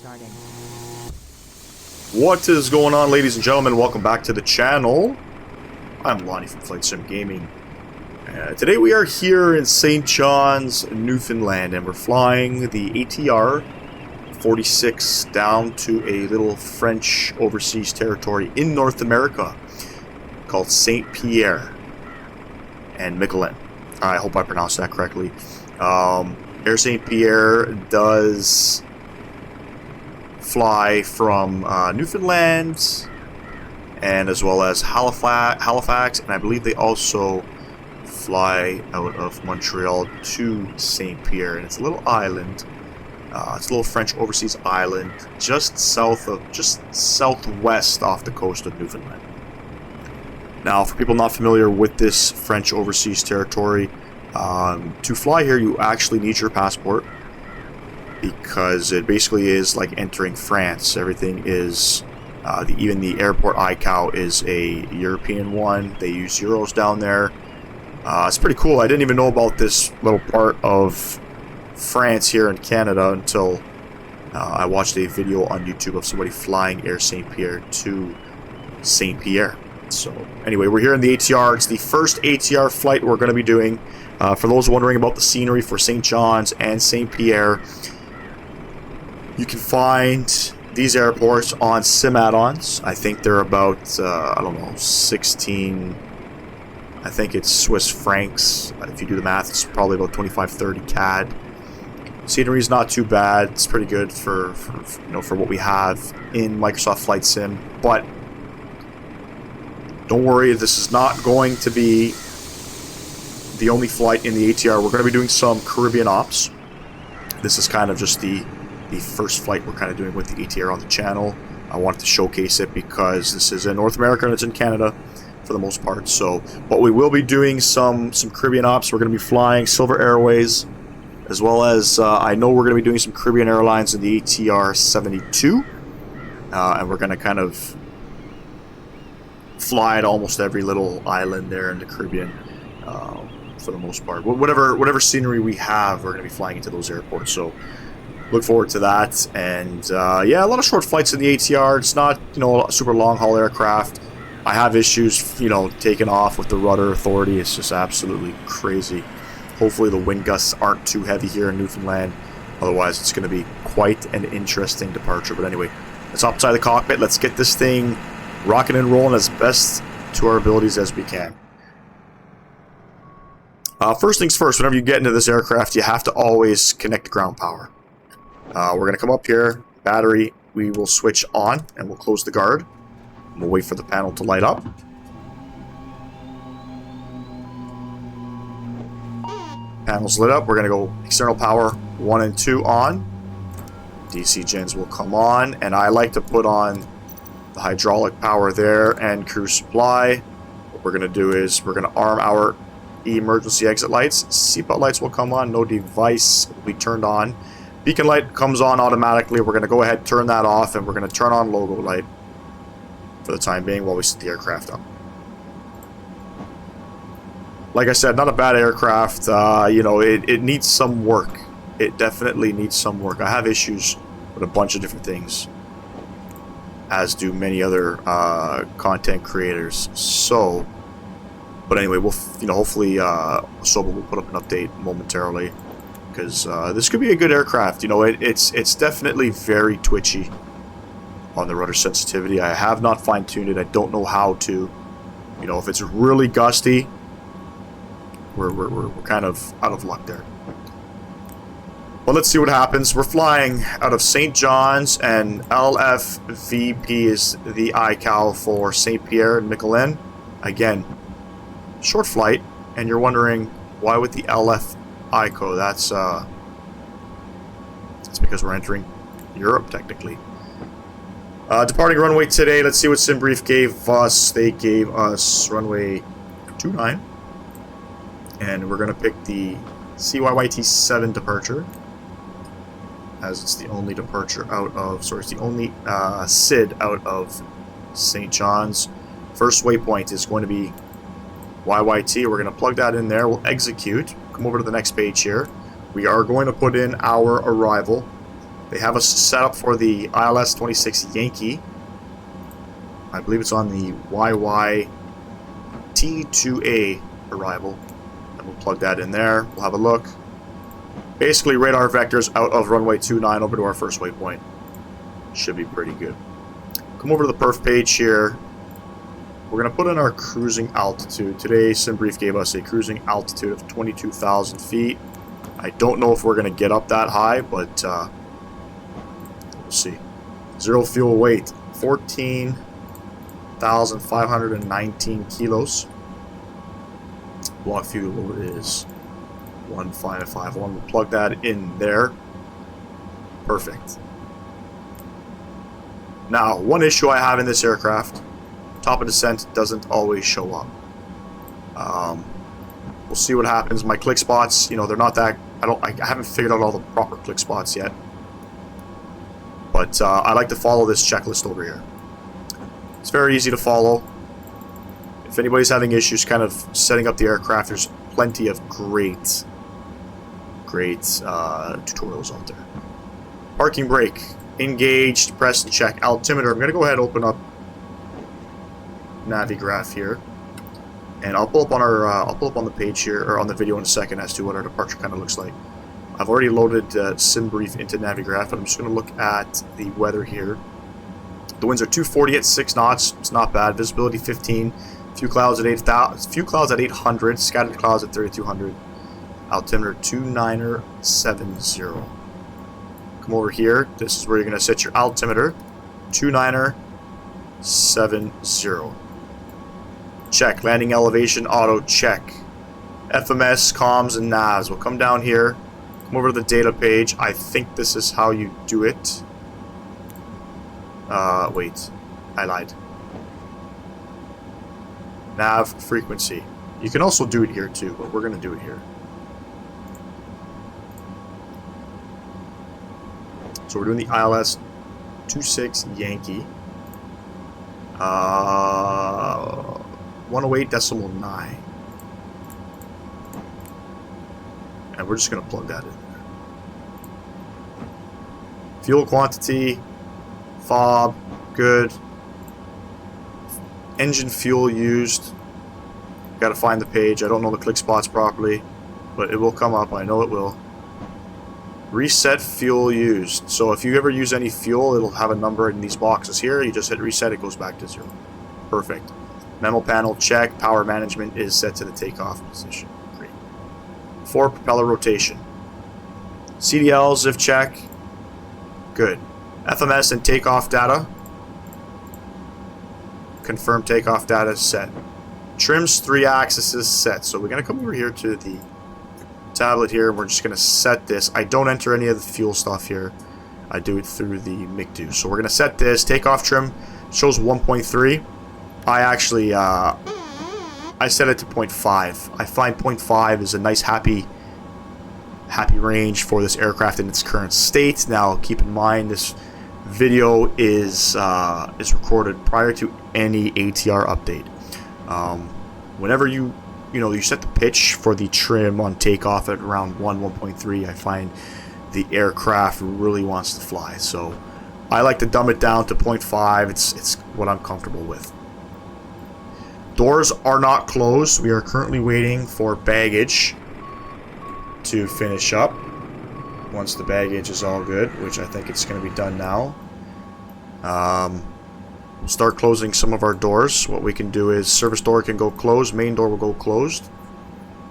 starting. What is going on, ladies and gentlemen? Welcome back to the channel. I'm Lonnie from Flight Sim Gaming. Today we are here in St. John's, Newfoundland, and we're flying the ATR 46 down to a little French overseas territory in North America called Saint-Pierre and Miquelon. I hope I pronounced that correctly. Air Saint-Pierre does fly from Newfoundland and as well as Halifax, and I believe they also fly out of Montreal to Saint-Pierre, and it's a little island. It's a little French overseas island just southwest off the coast of Newfoundland. Now, for people not familiar with this French overseas territory, to fly here you actually need your passport, because it basically is like entering France. Everything is, even the airport ICAO is a European one. They use euros down there. It's pretty cool. I didn't even know about this little part of France here in Canada until I watched a video on YouTube of somebody flying Air Saint-Pierre to Saint-Pierre. So anyway, we're here in the ATR. It's the first ATR flight we're going to be doing. For those wondering about the scenery for St. John's and Saint-Pierre, you can find these airports on sim add-ons. I think they're about, I don't know, 16, I think it's Swiss francs. If you do the math, it's probably about 25-30 CAD. Scenery is not too bad. It's pretty good for what we have in Microsoft Flight Sim. But don't worry, this is not going to be the only flight in the ATR. We're going to be doing some Caribbean ops. This is kind of just the first flight we're kind of doing with the ATR on the channel. I wanted to showcase it because this is in North America and it's in Canada for the most part. So, but we will be doing some Caribbean ops. We're going to be flying Silver Airways, as well as I know we're going to be doing some Caribbean Airlines in the ATR 72, and we're going to kind of fly to almost every little island there in the Caribbean for the most part. Whatever scenery we have, we're going to be flying into those airports. So look forward to that. And yeah, a lot of short flights in the ATR. It's not, a super long haul aircraft. I have issues, taking off with the rudder authority. It's just absolutely crazy. Hopefully the wind gusts aren't too heavy here in Newfoundland. Otherwise, it's going to be quite an interesting departure. But anyway, let's hop inside the cockpit. Let's get this thing rocking and rolling as best to our abilities as we can. First things first, whenever you get into this aircraft, you have to always connect to ground power. We're going to come up here, battery, we will switch on, and we'll close the guard. We'll wait for the panel to light up. Panel's lit up. We're going to go external power 1 and 2 on. DC gens will come on, and I like to put on the hydraulic power there and cruise supply. What we're going to do is we're going to arm our emergency exit lights. Seatbelt lights will come on. No device will be turned on. Beacon light comes on automatically. We're going to go ahead and turn that off, and we're going to turn on logo light for the time being while we set the aircraft up. Like I said, not a bad aircraft. It needs some work. It definitely needs some work. I have issues with a bunch of different things, as do many other content creators. So, but anyway, we'll hopefully Soba will put up an update momentarily, because this could be a good aircraft. It's definitely very twitchy on the rudder sensitivity. I have not fine-tuned it. I don't know how to. If it's really gusty, we're kind of out of luck there. Well, let's see what happens. We're flying out of St. John's, and LFVP is the ICAO for Saint-Pierre and Miquelon. Again, short flight, and you're wondering why with the LF ICAO? That's because we're entering Europe, technically. Departing runway today. Let's see what SimBrief gave us. They gave us runway 29, and we're going to pick the CYYT 7 departure, as it's the only departure out of, it's the only SID out of St. John's. First waypoint is going to be YYT. We're going to plug that in there. We'll execute. Come over to the next page here. We are going to put in our arrival. They have us set up for the ILS 26 Yankee. I believe it's on the YYT2A arrival. And we'll plug that in there. We'll have a look. Basically, radar vectors out of runway 29 over to our first waypoint. Should be pretty good. Come over to the perf page here. We're going to put in our cruising altitude. Today, SimBrief gave us a cruising altitude of 22,000 feet. I don't know if we're going to get up that high, but we'll see. Zero fuel weight, 14,519 kilos. Block fuel load is 15551. We'll plug that in there. Perfect. Now, one issue I have in this aircraft, top of descent doesn't always show up. We'll see what happens. My click spots, you know, they're not that, I haven't figured out all the proper click spots yet. But I like to follow this checklist over here. It's very easy to follow. If anybody's having issues kind of setting up the aircraft, there's plenty of great tutorials out there. Parking brake. Engaged, press and check. Altimeter. I'm going to go ahead and open up Navigraph here, and I'll pull up on our I'll pull up on the page here, or on the video in a second, as to what our departure kind of looks like. I've already loaded SimBrief into Navigraph, and I'm just going to look at the weather here. The winds are 240 at 6 knots. It's not bad. Visibility 15. Few clouds at 800. Scattered clouds at 3,200. Altimeter 2970. Come over here. This is where you're going to set your altimeter. 2970. Check. Landing elevation auto check. FMS, comms, and navs. We'll come down here. Come over to the data page. I think this is how you do it. Wait. I lied. Nav frequency. You can also do it here too, but we're going to do it here. So we're doing the ILS 26 Yankee. 108.9. And we're just going to plug that in there. Fuel quantity, fob, good. Engine fuel used. Got to find the page. I don't know the click spots properly, but it will come up. I know it will. Reset fuel used. So if you ever use any fuel, it'll have a number in these boxes here. You just hit reset, it goes back to 0. Perfect. Memo panel check. Power management is set to the takeoff position. Great. 4 propeller rotation. CDLs if check. Good. FMS and takeoff data. Confirm takeoff data set. Trims 3 axes set. So we're going to come over here to the tablet here, and we're just going to set this. I don't enter any of the fuel stuff here. I do it through the MiG2. So we're going to set this. Takeoff trim shows 1.3. I actually I set it to 0.5. I find 0.5 is a nice happy range for this aircraft in its current state. Now keep in mind this video is recorded prior to any ATR update. Whenever you set the pitch for the trim on takeoff at around 1.3, I find the aircraft really wants to fly. So I like to dumb it down to 0.5. It's what I'm comfortable with. Doors are not closed. We are currently waiting for baggage to finish up. Once the baggage is all good, which I think it's going to be done now. We'll start closing some of our doors. What we can do is service door can go closed, main door will go closed.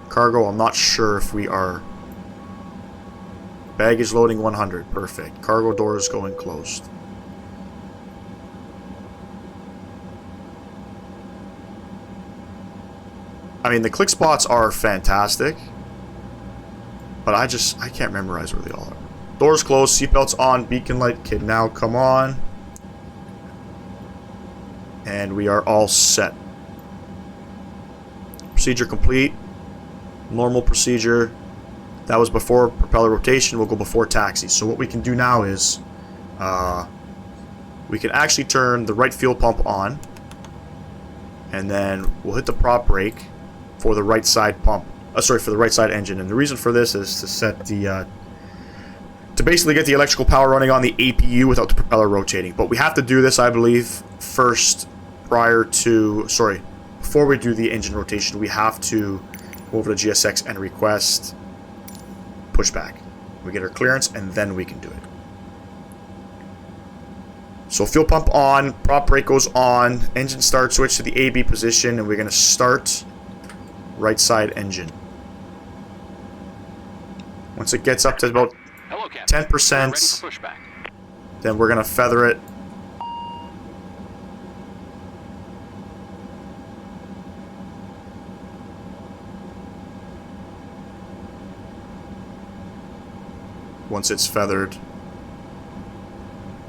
Cargo, I'm not sure if we are. Baggage loading 100, perfect. Cargo door is going closed. I mean, the click spots are fantastic, but I can't memorize where they all are. Doors closed, seatbelts on, beacon light can now come on. And we are all set. Procedure complete. Normal procedure. That was before propeller rotation. We'll go before taxi. So what we can do now is we can actually turn the right fuel pump on, and then we'll hit the prop brake for the right side pump. For the right side engine. And the reason for this is to set the to basically get the electrical power running on the APU without the propeller rotating. But we have to do this, I believe, first before we do the engine rotation, we have to go over to GSX and request pushback. We get our clearance, and then we can do it. So fuel pump on, prop brake goes on, engine start switch to the AB position, and we're going to start right side engine. Once it gets up to about 10%, then we're going to feather it. Once it's feathered,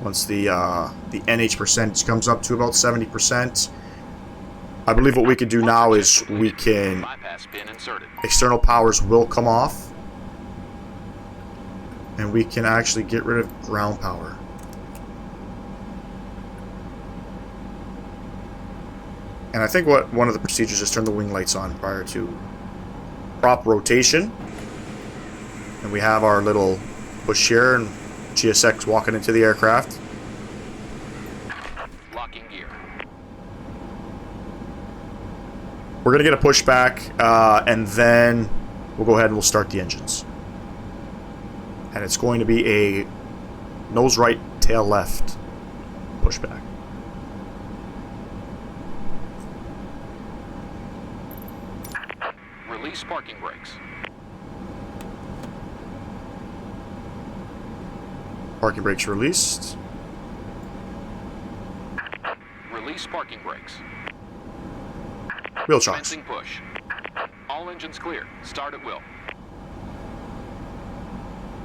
once the NH percentage comes up to about 70%, I believe what we can do now is we can, external powers will come off, and we can actually get rid of ground power. And I think one of the procedures is turn the wing lights on prior to prop rotation. And we have our little push here and GSX walking into the aircraft. Locking gear. We're going to get a pushback, and then we'll go ahead and we'll start the engines. And it's going to be a nose right, tail left pushback. Release parking brakes. Parking brakes released. Release parking brakes. Wheel chocks. Commencing push. All engines clear. Start at will.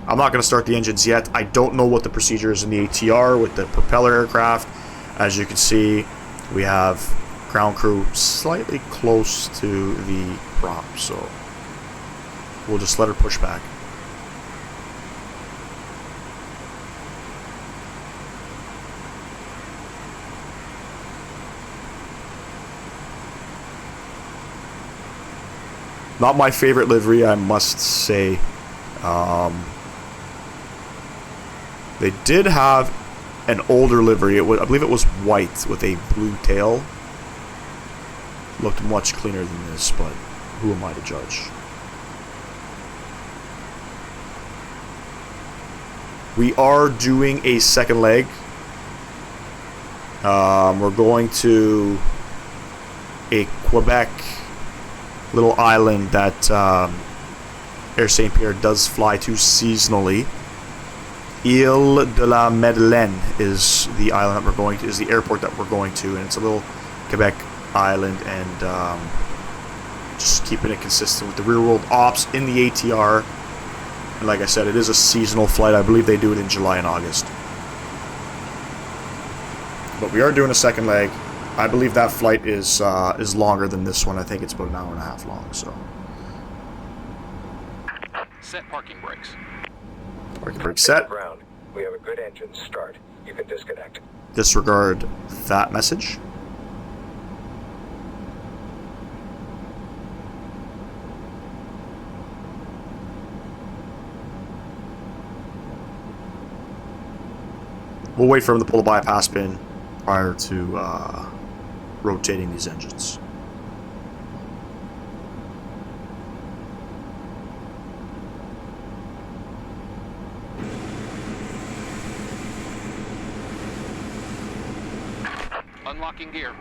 I'm not going to start the engines yet. I don't know what the procedure is in the ATR with the propeller aircraft. As you can see, we have ground crew slightly close to the prop, so we'll just let her push back. Not my favorite livery, I must say. They did have an older livery. I believe it was white with a blue tail. Looked much cleaner than this, but who am I to judge? We are doing a second leg. We're going to a Quebec little island that Air Saint-Pierre does fly to seasonally. Îles-de-la-Madeleine is the island that we're going to, is the airport that we're going to, and it's a little Quebec island, and just keeping it consistent with the real world ops in the ATR. And like I said, it is a seasonal flight. I believe they do it in July and August. But we are doing a second leg. I believe that flight is longer than this one. I think it's about an hour and a half long. So, set parking brakes. Parking brake set. Ground. We have a good engine start. You can disconnect. Disregard that message. We'll wait for him to pull a bypass pin prior to rotating these engines. Unlocking gear.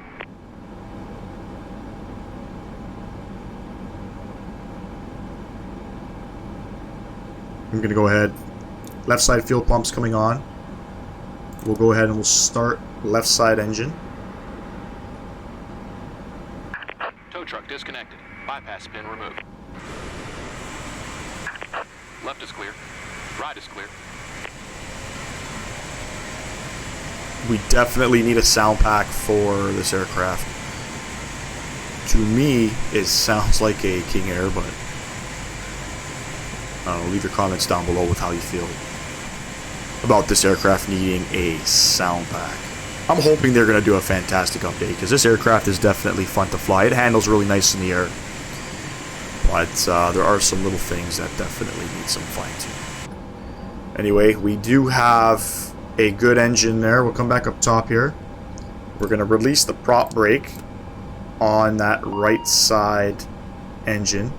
I'm going to go ahead. Left side fuel pumps coming on. We'll go ahead and we'll start left side engine. Tow truck disconnected. Bypass pin removed. Left is clear. Right is clear. We definitely need a sound pack for this aircraft. To me, it sounds like a King Air, but I don't know, leave your comments down below with how you feel about this aircraft needing a sound pack. I'm hoping they're going to do a fantastic update, because this aircraft is definitely fun to fly. It handles really nice in the air, but there are some little things that definitely need some fine-tuning. Anyway, we do have a good engine there. We'll come back up top here. We're going to release the prop brake on that right side engine.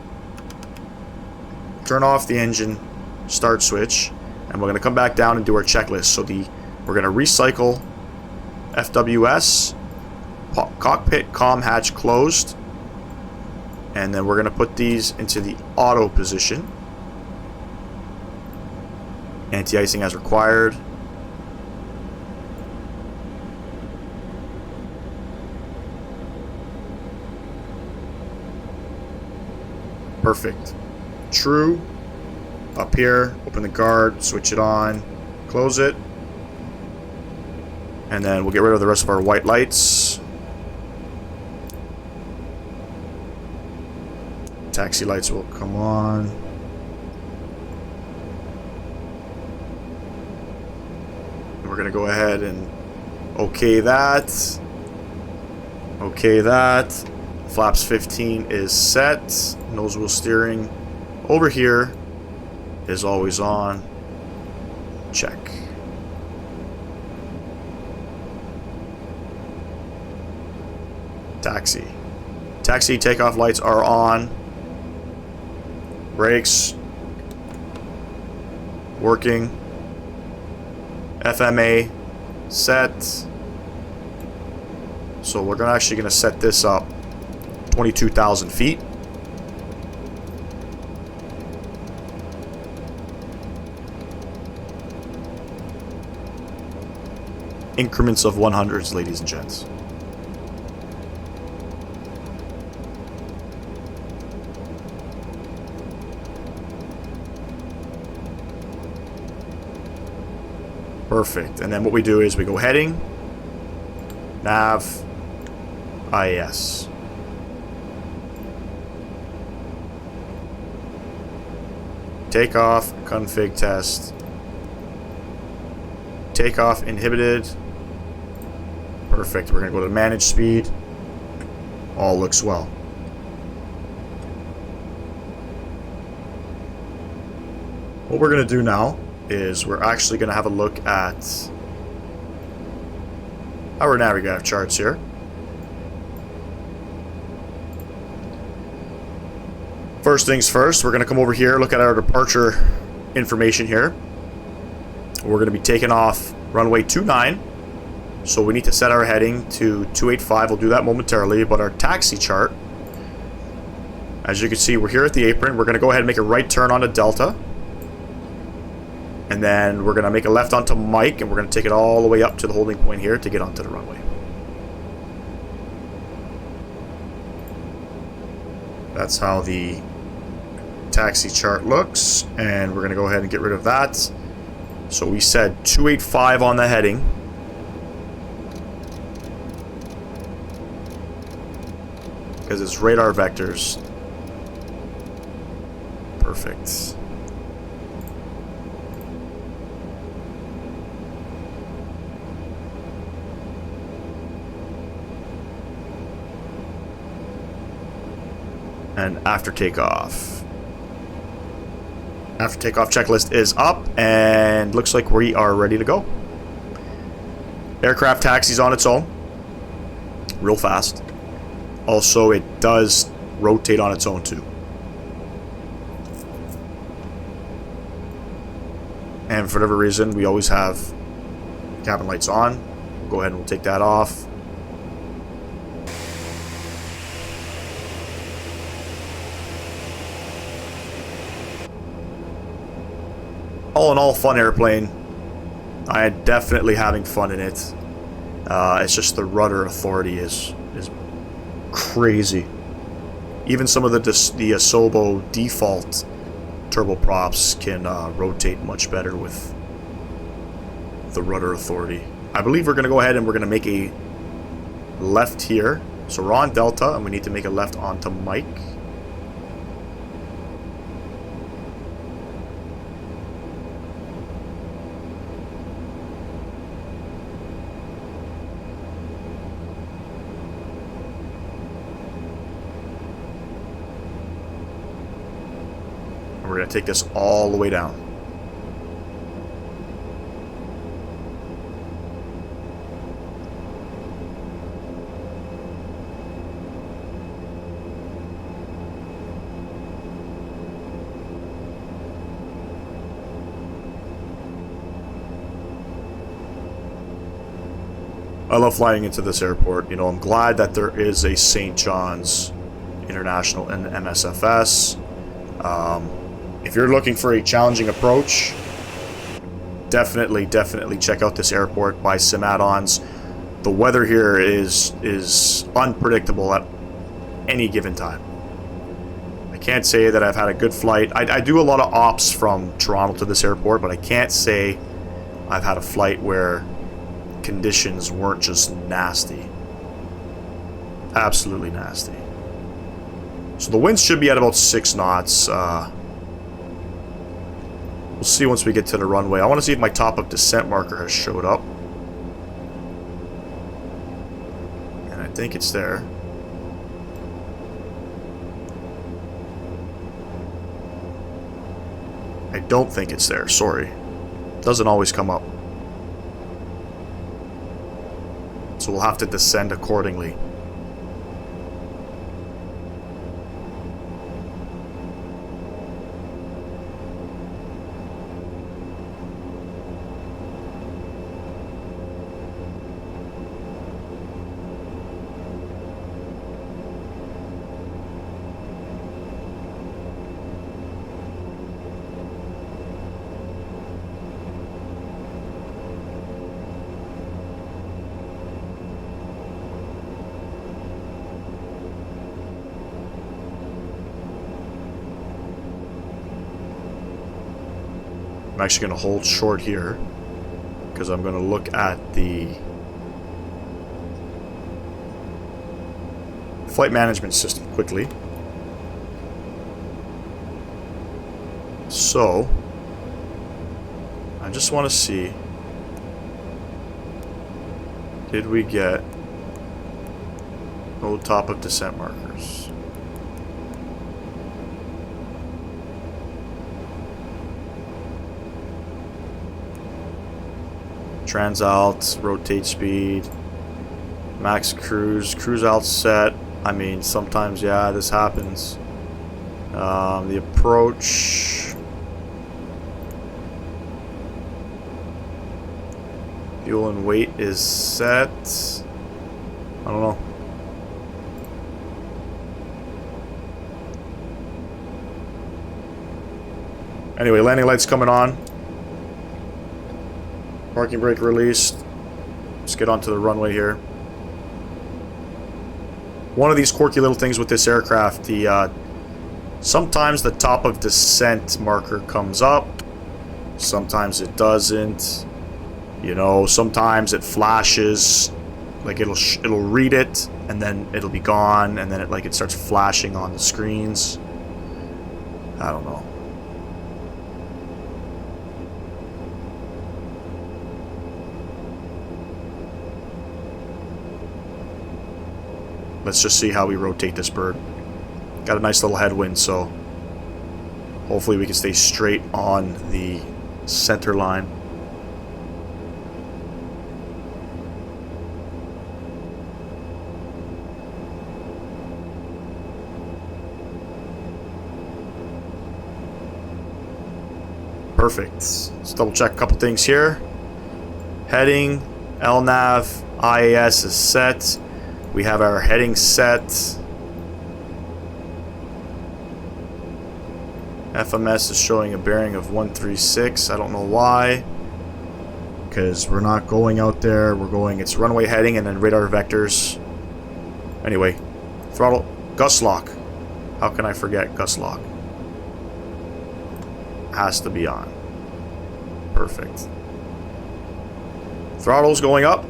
Turn off the engine start switch, and we're going to come back down and do our checklist. So we're going to recycle FWS, cockpit comm hatch closed, and then we're going to put these into the auto position. Anti-icing as required. Perfect. True. Up here, open the guard, switch it on, close it. And then we'll get rid of the rest of our white lights. Taxi lights will come on. And we're going to go ahead and okay that. Okay that. Flaps 15 is set. Nose wheel steering over here is always on. Check. Taxi. Taxi takeoff lights are on. Brakes working. FMA set. So we're actually going to set this up 22,000 feet. Increments of 100s, ladies and gents. Perfect. And then what we do is we go heading, nav, IAS. Takeoff, config test. Takeoff inhibited. Perfect. We're going to go to manage speed. All looks well. What we're going to do now is we're actually going to have a look at our Navigraph charts here. First things first, we're going to come over here, look at our departure information here. We're going to be taking off runway 29. So we need to set our heading to 285. We'll do that momentarily. But our taxi chart, as you can see, we're here at the apron. We're going to go ahead and make a right turn onto Delta. And then we're going to make a left onto Mike. And we're going to take it all the way up to the holding point here to get onto the runway. That's how the taxi chart looks. And we're going to go ahead and get rid of that. So we said 285 on the heading. Because it's radar vectors. Perfect. And after takeoff. After takeoff checklist is up and looks like we are ready to go. Aircraft taxis on its own. Real fast. Also, it does rotate on its own too. And for whatever reason, we always have cabin lights on. We'll go ahead and we'll take that off. All in all, fun airplane. I am definitely having fun in it. It's just the rudder authority is crazy. Even some of the Asobo default turboprops can rotate much better with the rudder authority. I believe we're going to go ahead and we're going to make a left here. So we're on Delta and we need to make a left onto Mike. We're going to take this all the way down. I love flying into this airport. You know, I'm glad that there is a St. John's International and MSFS. If you're looking for a challenging approach, definitely check out this airport. Buy sim add-ons. The weather here is unpredictable at any given time. I can't say that I've had a good flight. I do a lot of ops from Toronto to this airport, but I can't say I've had a flight where conditions weren't just nasty. Absolutely nasty. So the winds should be at about 6 knots. We'll see once we get to the runway. I want to see if my top of descent marker has showed up. And I think it's there. I don't think it's there, sorry. It doesn't always come up. So we'll have to descend accordingly. I'm actually going to hold short here because I'm going to look at the flight management system quickly. So, I just want to see, did we get no top of descent markers? Transalt, rotate speed, max cruise alt set. I mean, sometimes, yeah, this happens. The approach, fuel and weight is set. I don't know. Anyway, landing lights coming on. Parking brake released. Let's get onto the runway here. One of these quirky little things with this aircraft, the sometimes the top of descent marker comes up, sometimes it doesn't. You know, sometimes it flashes, like it'll read it and then it'll be gone, and then it starts flashing on the screens. I don't know. Let's just see how we rotate this bird. Got a nice little headwind, so hopefully we can stay straight on the center line. Perfect. Let's double check a couple things here. Heading, LNAV, IAS is set. We have our heading set. FMS is showing a bearing of 136. I don't know why. Because we're not going out there. We're going, it's runway heading and then radar vectors. Anyway, throttle, gust lock. How can I forget gust lock? Has to be on. Perfect. Throttle's going up.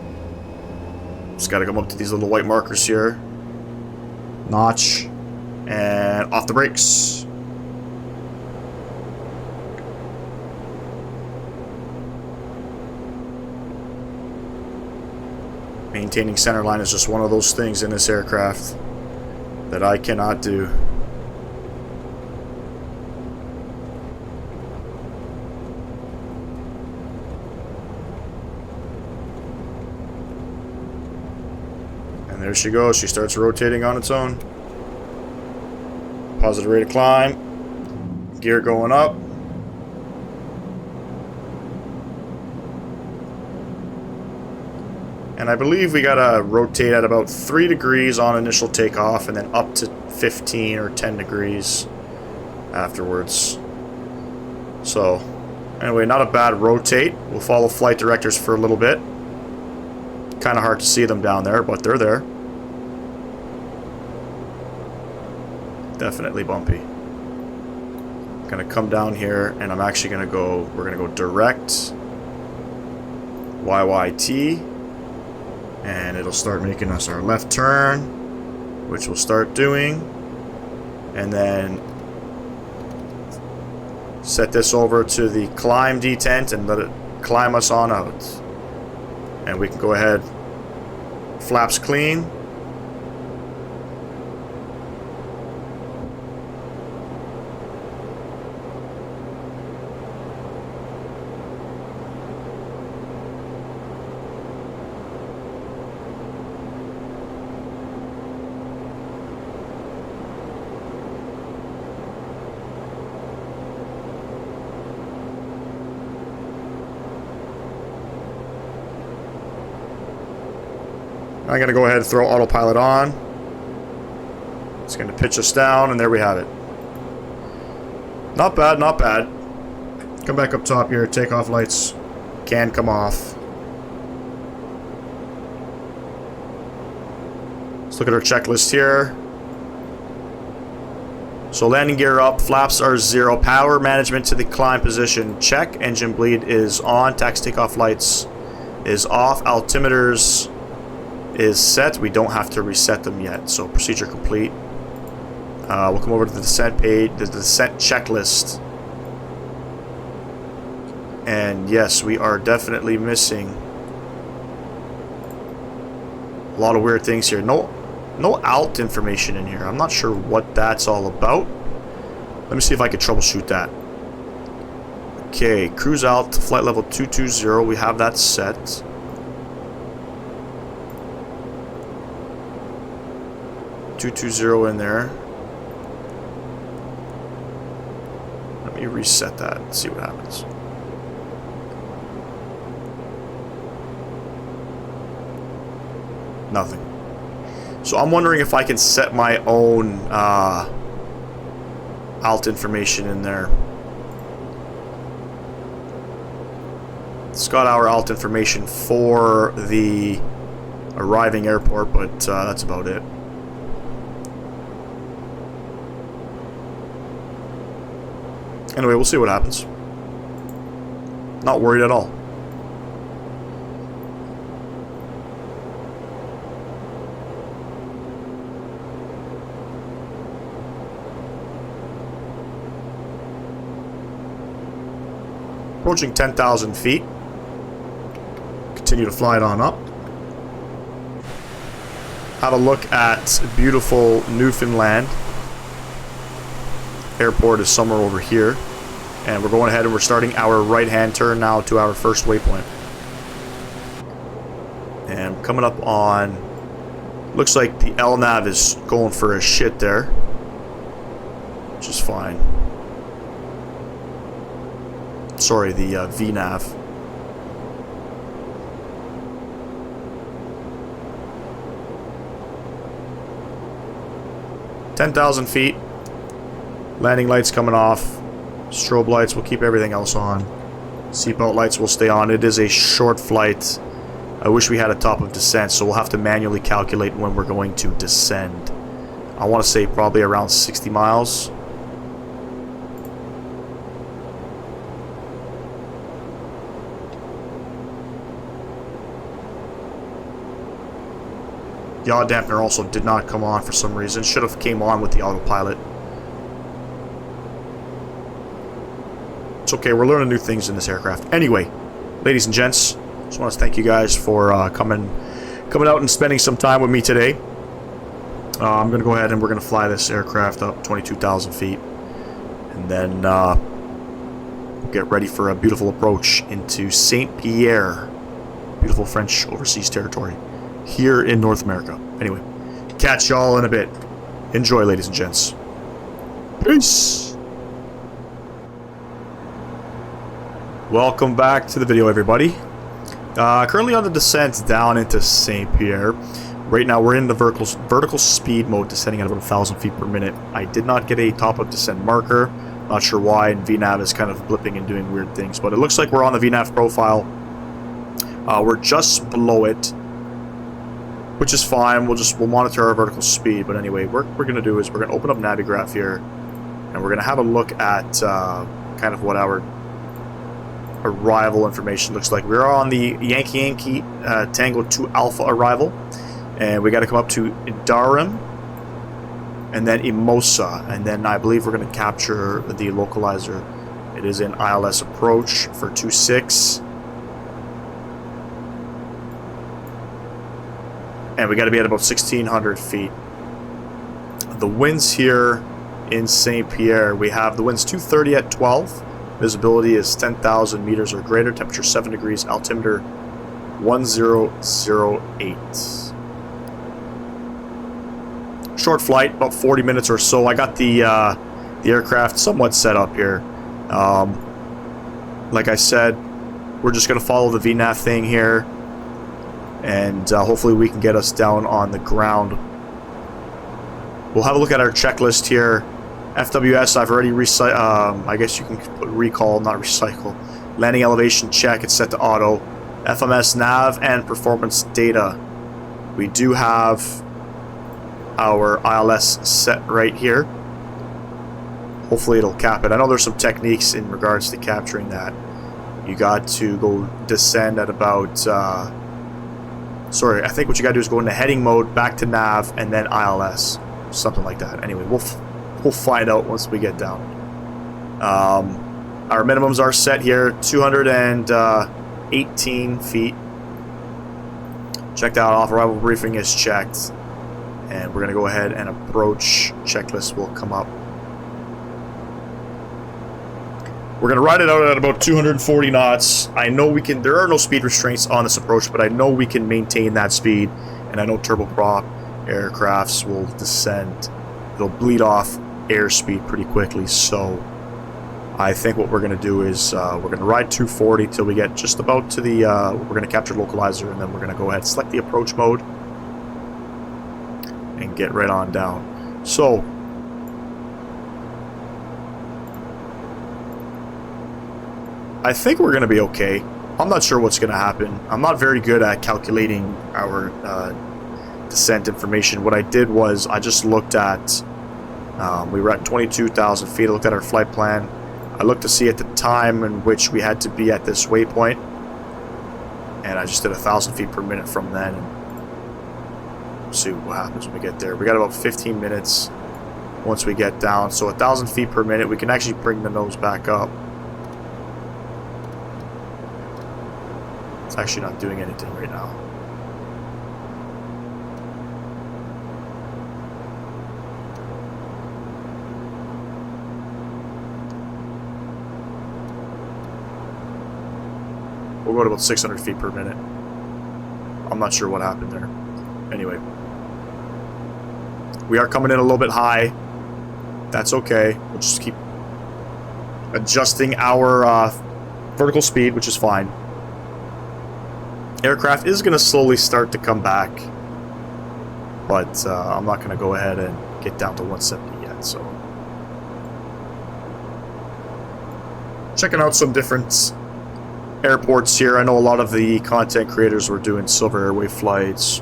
Just got to come up to these little white markers here. Notch. And off the brakes. Maintaining center line is just one of those things in this aircraft that I cannot do. And there she goes. She starts rotating on its own. Positive rate of climb. Gear going up. And I believe we gotta rotate at about 3 degrees on initial takeoff, and then up to 15 or 10 degrees afterwards. So, anyway, not a bad rotate. We'll follow flight directors for a little bit. Kind of hard to see them down there, but they're there. Definitely bumpy. Gonna come down here, and I'm actually gonna go, we're gonna go direct CYYT, and it'll start making us our left turn, which we'll start doing, and then set this over to the climb detent and let it climb us on out. And we can go ahead, flaps clean. I'm going to go ahead and throw autopilot on. It's going to pitch us down, and there we have it. Not bad, not bad. Come back up top here. Takeoff lights can come off. Let's look at our checklist here. So landing gear up, flaps are 0, power management to the climb position, check, engine bleed is on, taxi takeoff lights is off, altimeters is set. We don't have to reset them yet, so procedure complete. We'll come over to the descent page, the descent checklist, and yes, we are definitely missing a lot of weird things here. No alt information in here. I'm not sure what that's all about. Let me see if I can troubleshoot that. Okay, cruise alt, flight level 220. We have that set. .220 in there. Let me reset that and see what happens. Nothing. So I'm wondering if I can set my own alt information in there. It's got our alt information for the arriving airport, but that's about it. Anyway, we'll see what happens. Not worried at all. Approaching 10,000 feet. Continue to fly it on up. Have a look at beautiful Newfoundland. Airport is somewhere over here. And we're going ahead and we're starting our right-hand turn now to our first waypoint. And coming up on... Looks like the LNAV is going for a shit there. Which is fine. Sorry, the VNAV. $10,000 feet. Landing lights coming off. Strobe lights, we'll keep everything else on. Seatbelt lights will stay on. It is a short flight. I wish we had a top of descent, so we'll have to manually calculate when we're going to descend. I want to say probably around 60 miles. Yaw dampener also did not come on for some reason. Should have came on with the autopilot. It's okay, we're learning new things in this aircraft. Anyway, ladies and gents, just want to thank you guys for coming out and spending some time with me today. I'm going to go ahead and we're going to fly this aircraft up 22,000 feet. And then we'll get ready for a beautiful approach into Saint-Pierre. Beautiful French overseas territory here in North America. Anyway, catch y'all in a bit. Enjoy, ladies and gents. Peace! Welcome back to the video, everybody. Currently on the descent down into Saint-Pierre. Right now we're in the vertical speed mode, descending at about 1,000 feet per minute. I did not get a top-up descent marker. Not sure why, and VNAV is kind of blipping and doing weird things. But it looks like we're on the VNAV profile. We're just below it, which is fine. We'll monitor our vertical speed. But anyway, what we're going to do is we're going to open up Navigraph here, and we're going to have a look at kind of what our arrival information looks like. We're on the Yankee Tango 2 Alpha arrival, and we got to come up to Idarim and then Imosa, and then I believe we're going to capture the localizer. It is in ILS approach for 2-6, and we got to be at about 1,600 feet. The winds here in Saint-Pierre, we have the winds 230 at 12. Visibility is 10,000 meters or greater. Temperature 7 degrees. Altimeter 1008. Short flight, about 40 minutes or so. I got the aircraft somewhat set up here. Like I said, we're just going to follow the VNAV thing here, and hopefully we can get us down on the ground. We'll have a look at our checklist here. FWS, I've already I guess you can put recall, not recycle. Landing elevation check, it's set to auto. FMS nav and performance data. We do have our ILS set right here. Hopefully it'll cap it. I know there's some techniques in regards to capturing that. You got to go descend at about sorry, I think what you got to do is go into heading mode, back to nav, and then ILS, something like that. Anyway, we'll find out once we get down. Our minimums are set here, 218 feet. Checked out, off arrival briefing is checked, and we're going to go ahead and approach. Checklist will come up. We're going to ride it out at about 240 knots. I know we can, there are no speed restraints on this approach, but I know we can maintain that speed, and I know turboprop aircrafts will descend. They'll bleed off airspeed pretty quickly, so I think what we're going to do is we're going to ride 240 till we get just about to the we're going to capture localizer, and then we're going to go ahead and select the approach mode and get right on down. So I think we're going to be okay. I'm not sure what's going to happen. I'm not very good at calculating our descent information. What I did was I just looked at we were at 22,000 feet. I looked at our flight plan. I looked to see at the time in which we had to be at this waypoint, and I just did 1,000 feet per minute from then, and we'll see what happens when we get there. We got about 15 minutes once we get down, so 1,000 feet per minute. We can actually bring the nose back up. It's actually not doing anything right now. We'll go to about 600 feet per minute. I'm not sure what happened there. Anyway. We are coming in a little bit high. That's okay. We'll just keep adjusting our vertical speed, which is fine. Aircraft is going to slowly start to come back, but I'm not going to go ahead and get down to 170 yet. So, checking out some different airports here. I know a lot of the content creators were doing Silver Airway flights,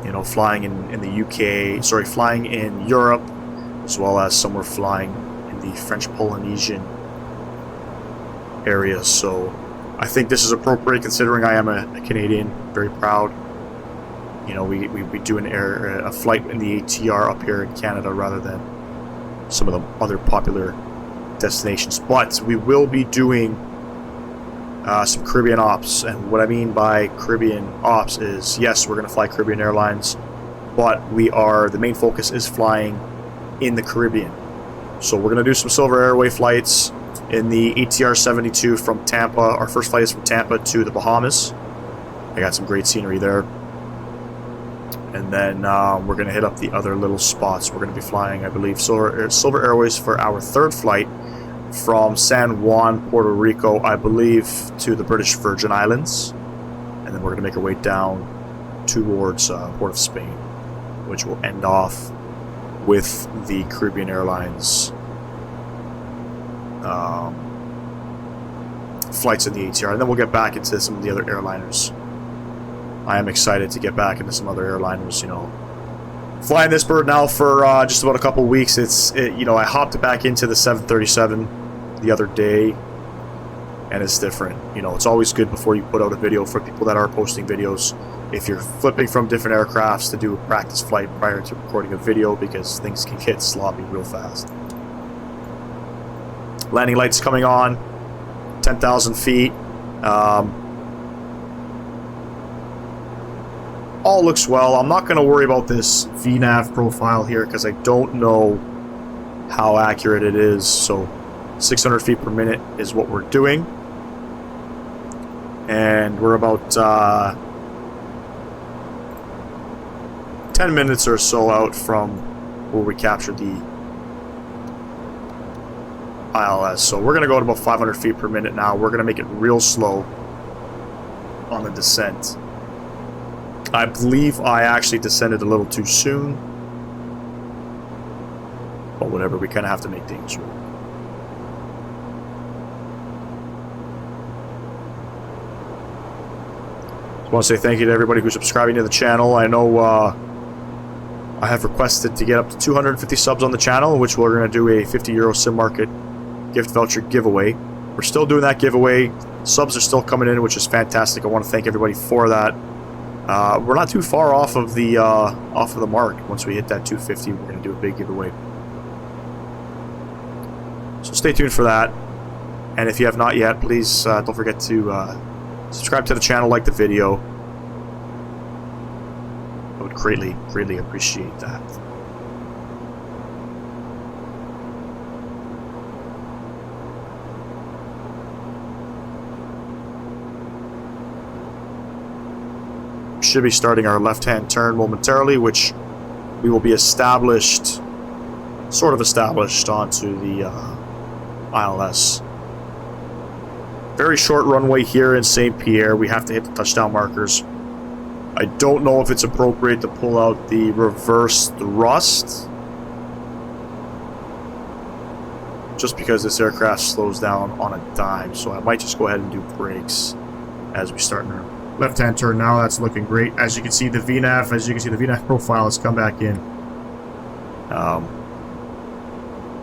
you know, flying in the UK, sorry, flying in Europe, as well as some were flying in the French Polynesian area. So I think this is appropriate considering I am a Canadian, very proud. You know, we do a flight in the ATR up here in Canada rather than some of the other popular destinations. But we will be doing some Caribbean ops, and what I mean by Caribbean ops is, yes, we're going to fly Caribbean Airlines, but the main focus is flying in the Caribbean. So we're going to do some Silver Airway flights in the ATR 72 from Tampa. Our first flight is from Tampa to the Bahamas. I got some great scenery there. And then we're going to hit up the other little spots. We're going to be flying, I believe, Silver Airways for our third flight from San Juan, Puerto Rico, I believe, to the British Virgin Islands. and then we're going to make our way down towards Port of Spain, which will end off with the Caribbean Airlines flights in the ATR, and then we'll get back into some of the other airliners. I am excited to get back into some other airliners, you know. Flying this bird now for just about a couple of weeks. You know, I hopped back into the 737 the other day, and it's different. You know, it's always good before you put out a video for people that are posting videos. If you're flipping from different aircrafts to do a practice flight prior to recording a video, because things can get sloppy real fast. Landing lights coming on, 10,000 feet. All looks well. I'm not going to worry about this VNAV profile here because I don't know how accurate it is. So 600 feet per minute is what we're doing. And we're about 10 minutes or so out from where we captured the ILS. So we're going to go at about 500 feet per minute now. We're going to make it real slow on the descent. I believe I actually descended a little too soon. But whatever, we kind of have to make things work. I want to say thank you to everybody who's subscribing to the channel. I know I have requested to get up to 250 subs on the channel, which we're going to do a €50 Sim Market gift voucher giveaway. We're still doing that giveaway. Subs are still coming in, which is fantastic. I want to thank everybody for that. We're not too far off of the mark. Once we hit that 250, we're going to do a big giveaway. So stay tuned for that. And if you have not yet, please don't forget to subscribe to the channel, like the video. I would greatly, greatly appreciate that. Should be starting our left-hand turn momentarily, which we will be established, sort of established onto the ILS. Very short runway here in Saint-Pierre. We have to hit the touchdown markers. I don't know if it's appropriate to pull out the reverse thrust, just because this aircraft slows down on a dime. So I might just go ahead and do brakes as we start in our left-hand turn now. That's looking great. As you can see, the VNAV profile has come back in.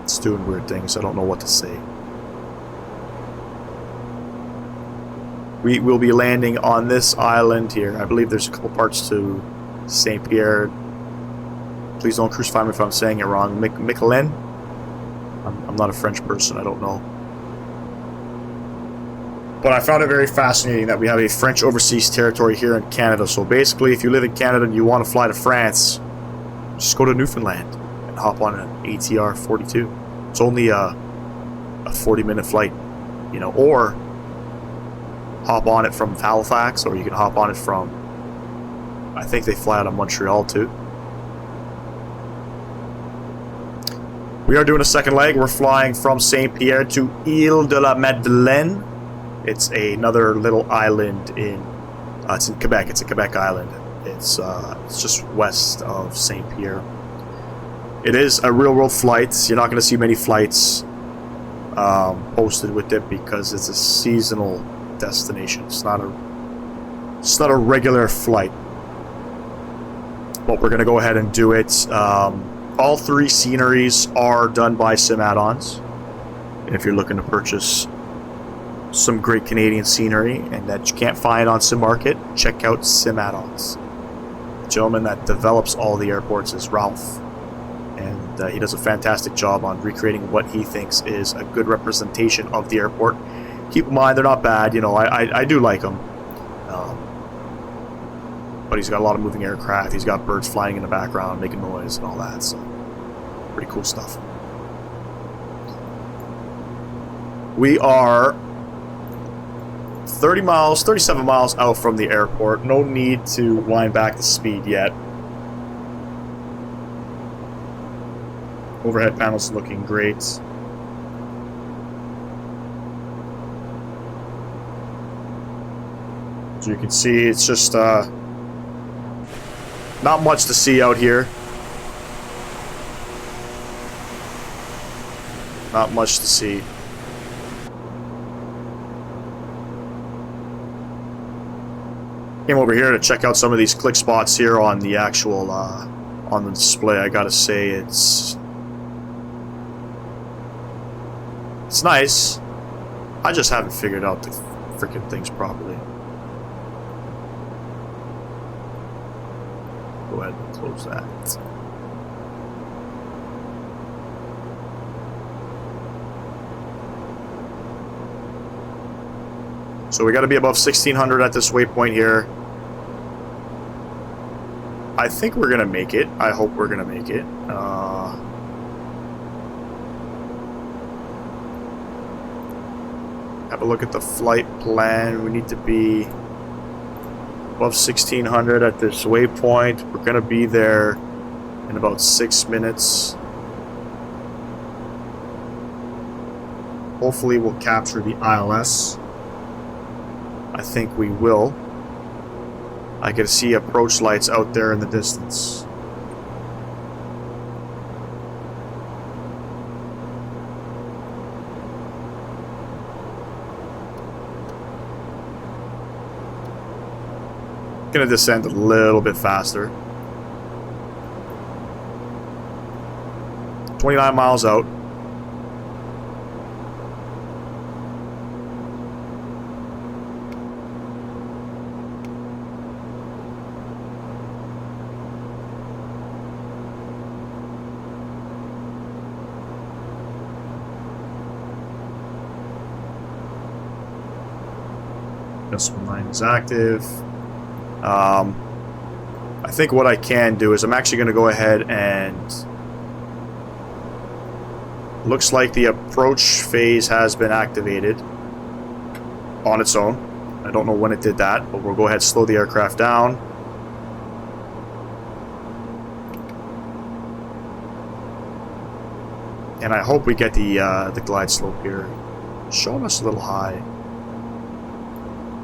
It's doing weird things. I don't know what to say. We will be landing on this island here. I believe there's a couple parts to Saint-Pierre. Please don't crucify me if I'm saying it wrong. Miquelon? I'm not a French person. I don't know. But I found it very fascinating that we have a French overseas territory here in Canada. So basically, if you live in Canada and you want to fly to France, just go to Newfoundland and hop on an ATR 42. It's only a 40-minute flight, you know, or hop on it from Halifax, or you can hop on it from, I think they fly out of Montreal too. We are doing a second leg. We're flying from Saint-Pierre to Îles-de-la-Madeleine. It's another little island in, it's in Quebec. It's a Quebec island. It's just west of Saint-Pierre. It is a real-world flight. You're not going to see many flights posted with it because it's a seasonal destination. It's not a regular flight. But we're going to go ahead and do it. All three sceneries are done by sim add-ons. And if you're looking to purchase some great Canadian scenery and that you can't find on Sim Market, check out Sim Add-ons. The gentleman that develops all the airports is Ralph, and he does a fantastic job on recreating what he thinks is a good representation of the airport. Keep in mind, they're not bad. You know, I do like them, but he's got a lot of moving aircraft. He's got birds flying in the background, making noise and all that, so pretty cool stuff. We are 37 miles out from the airport. No need to wind back the speed yet. Overhead panel's looking great. As you can see, it's just not much to see out here. Not much to see. Came over here to check out some of these click spots here on the actual on the display. I gotta say it's nice. I just haven't figured out the freaking things properly. Go ahead and close that. So we got to be above 1600 at this waypoint here. I think we're gonna make it. I hope we're gonna make it. Have a look at the flight plan. We need to be above 1600 at this waypoint. We're gonna be there in about 6 minutes. Hopefully we'll capture the ILS. I think we will. I can see approach lights out there in the distance. Gonna descend a little bit faster. 29 miles out. Decimal line is active. I think what I can do is I'm actually going to go ahead and looks like the approach phase has been activated on its own. I don't know when it did that, but we'll go ahead and slow the aircraft down. And I hope we get the glide slope here. Showing us a little high.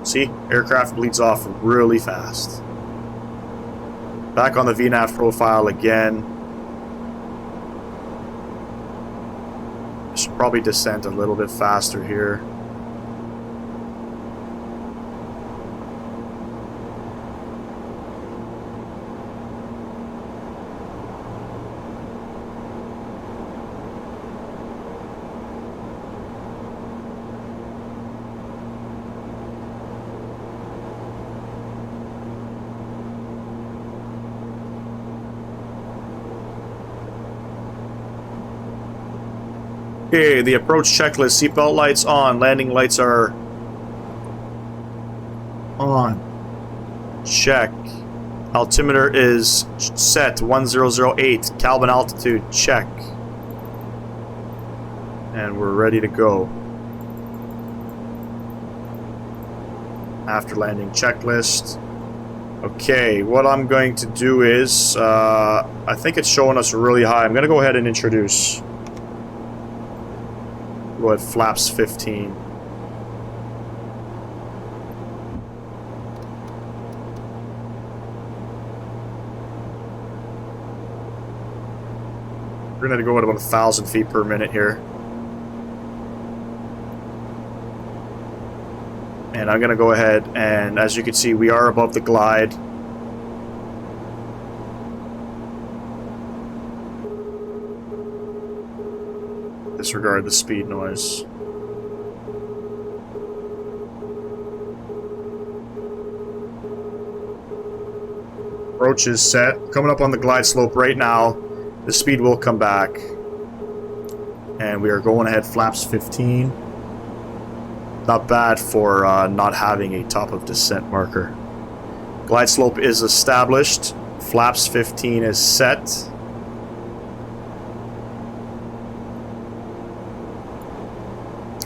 See, aircraft bleeds off really fast. Back on the VNAV profile again. Should probably descend a little bit faster here. Okay, the approach checklist. Seatbelt lights on. Landing lights are on. Check. Altimeter is set. 1008. Kelvin altitude. Check. And we're ready to go. After landing checklist. Okay, what I'm going to do is, I think it's showing us really high. I'm going to go ahead and introduce. Go ahead, flaps 15. We're going to go at about 1,000 feet per minute here. And I'm going to go ahead and, as you can see, we are above the glide. Disregard the speed noise. Approach is set. Coming up on the glide slope right now. The speed will come back. And we are going ahead flaps 15. Not bad for not having a top of descent marker. Glide slope is established. Flaps 15 is set.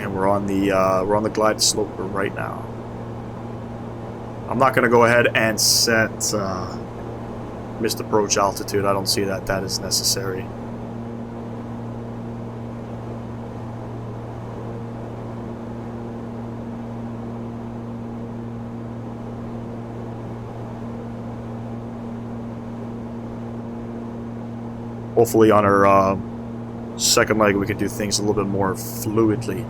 We're on the glide slope right now. I'm not going to go ahead and set missed approach altitude. I don't see that is necessary. Hopefully on our second leg we can do things a little bit more fluidly.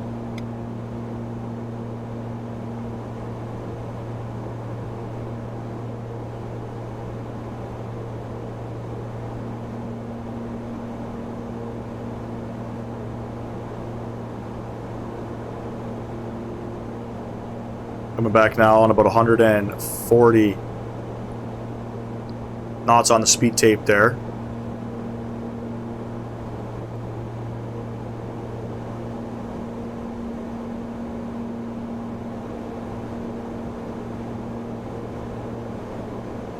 Coming back now on about 140 knots on the speed tape there.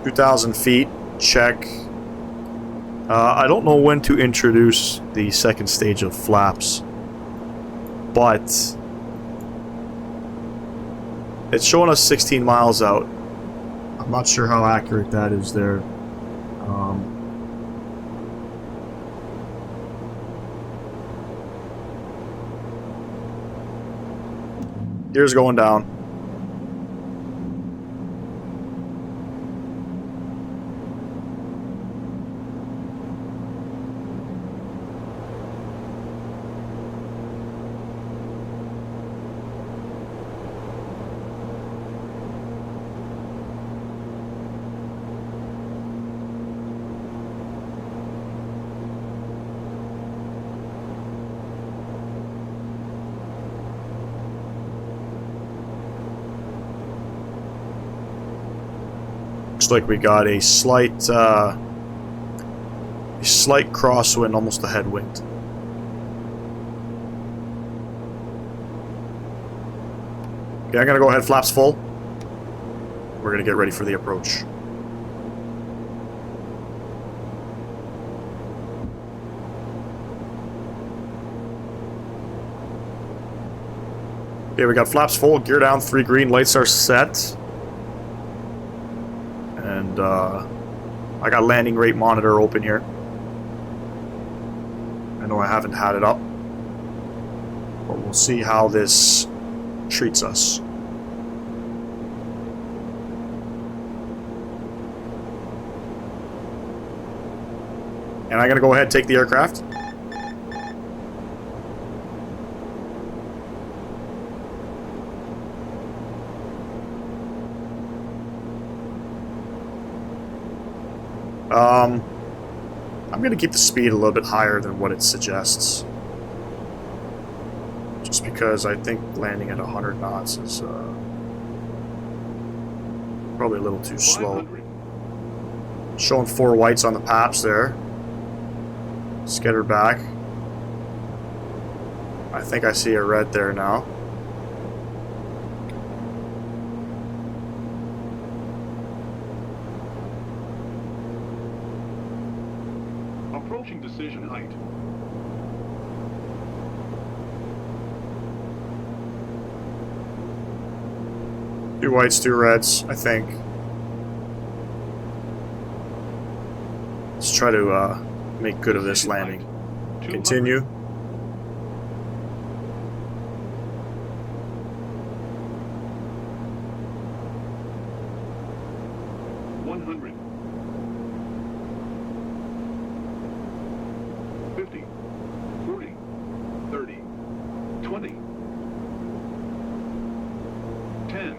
$2,000 check. I don't know when to introduce the second stage of flaps, but it's showing us 16 miles out. I'm not sure how accurate that is there. Gears going down. Looks like we got a slight crosswind, almost a headwind. Okay, I'm gonna go ahead, flaps full. We're gonna get ready for the approach. Okay, we got flaps full, gear down, 3 green, lights are set. And I got landing rate monitor open here. I know I haven't had it up, but we'll see how this treats us. And I'm gonna go ahead and take the aircraft. I'm going to keep the speed a little bit higher than what it suggests. Just because I think landing at 100 knots is probably a little too slow. Showing 4 whites on the paps there. Scattered back. I think I see a red there now. Approaching decision height. Two whites, 2 reds, I think. Let's try to make good of this landing. Continue. 100. 50, 40, 30, 20, 10.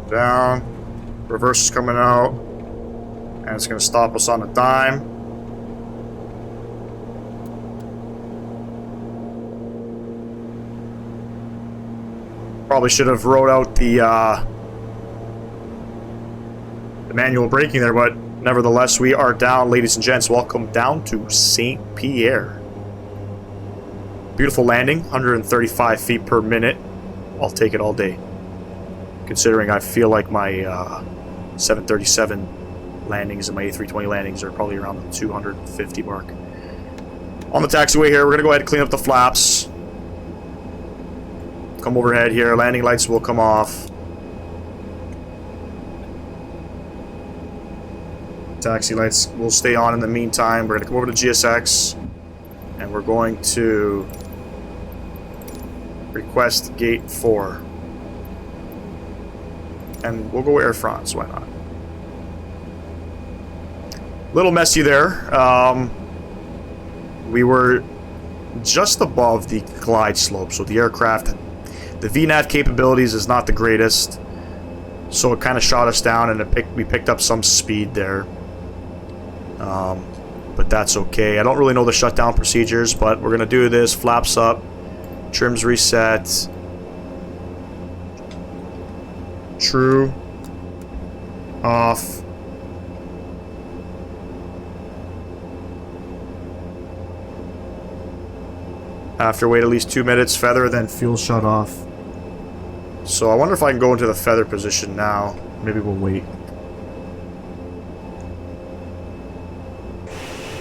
Down. Reverse is coming out. And it's going to stop us on a dime. Probably should have wrote out the manual braking there, but nevertheless, we are down, ladies and gents. Welcome down to Saint-Pierre. Beautiful landing, 135 feet per minute. I'll take it all day. Considering I feel like my 737 landings and my A320 landings are probably around the 250 mark. On the taxiway here, we're going to go ahead and clean up the flaps. Come overhead here, landing lights will come off. Taxi lights will stay on in the meantime. We're going to come over to GSX and we're going to request gate 4. And we'll go Air France, why not? Little messy there. We were just above the glide slope, so the aircraft, the VNAV capabilities is not the greatest, so it kind of shot us down, and we picked up some speed there. But that's okay. I don't really know the shutdown procedures, but we're gonna do this. Flaps up, trims reset, true, off. After wait at least 2 minutes, feather, then fuel shut off. So I wonder if I can go into the feather position now. Maybe we'll wait.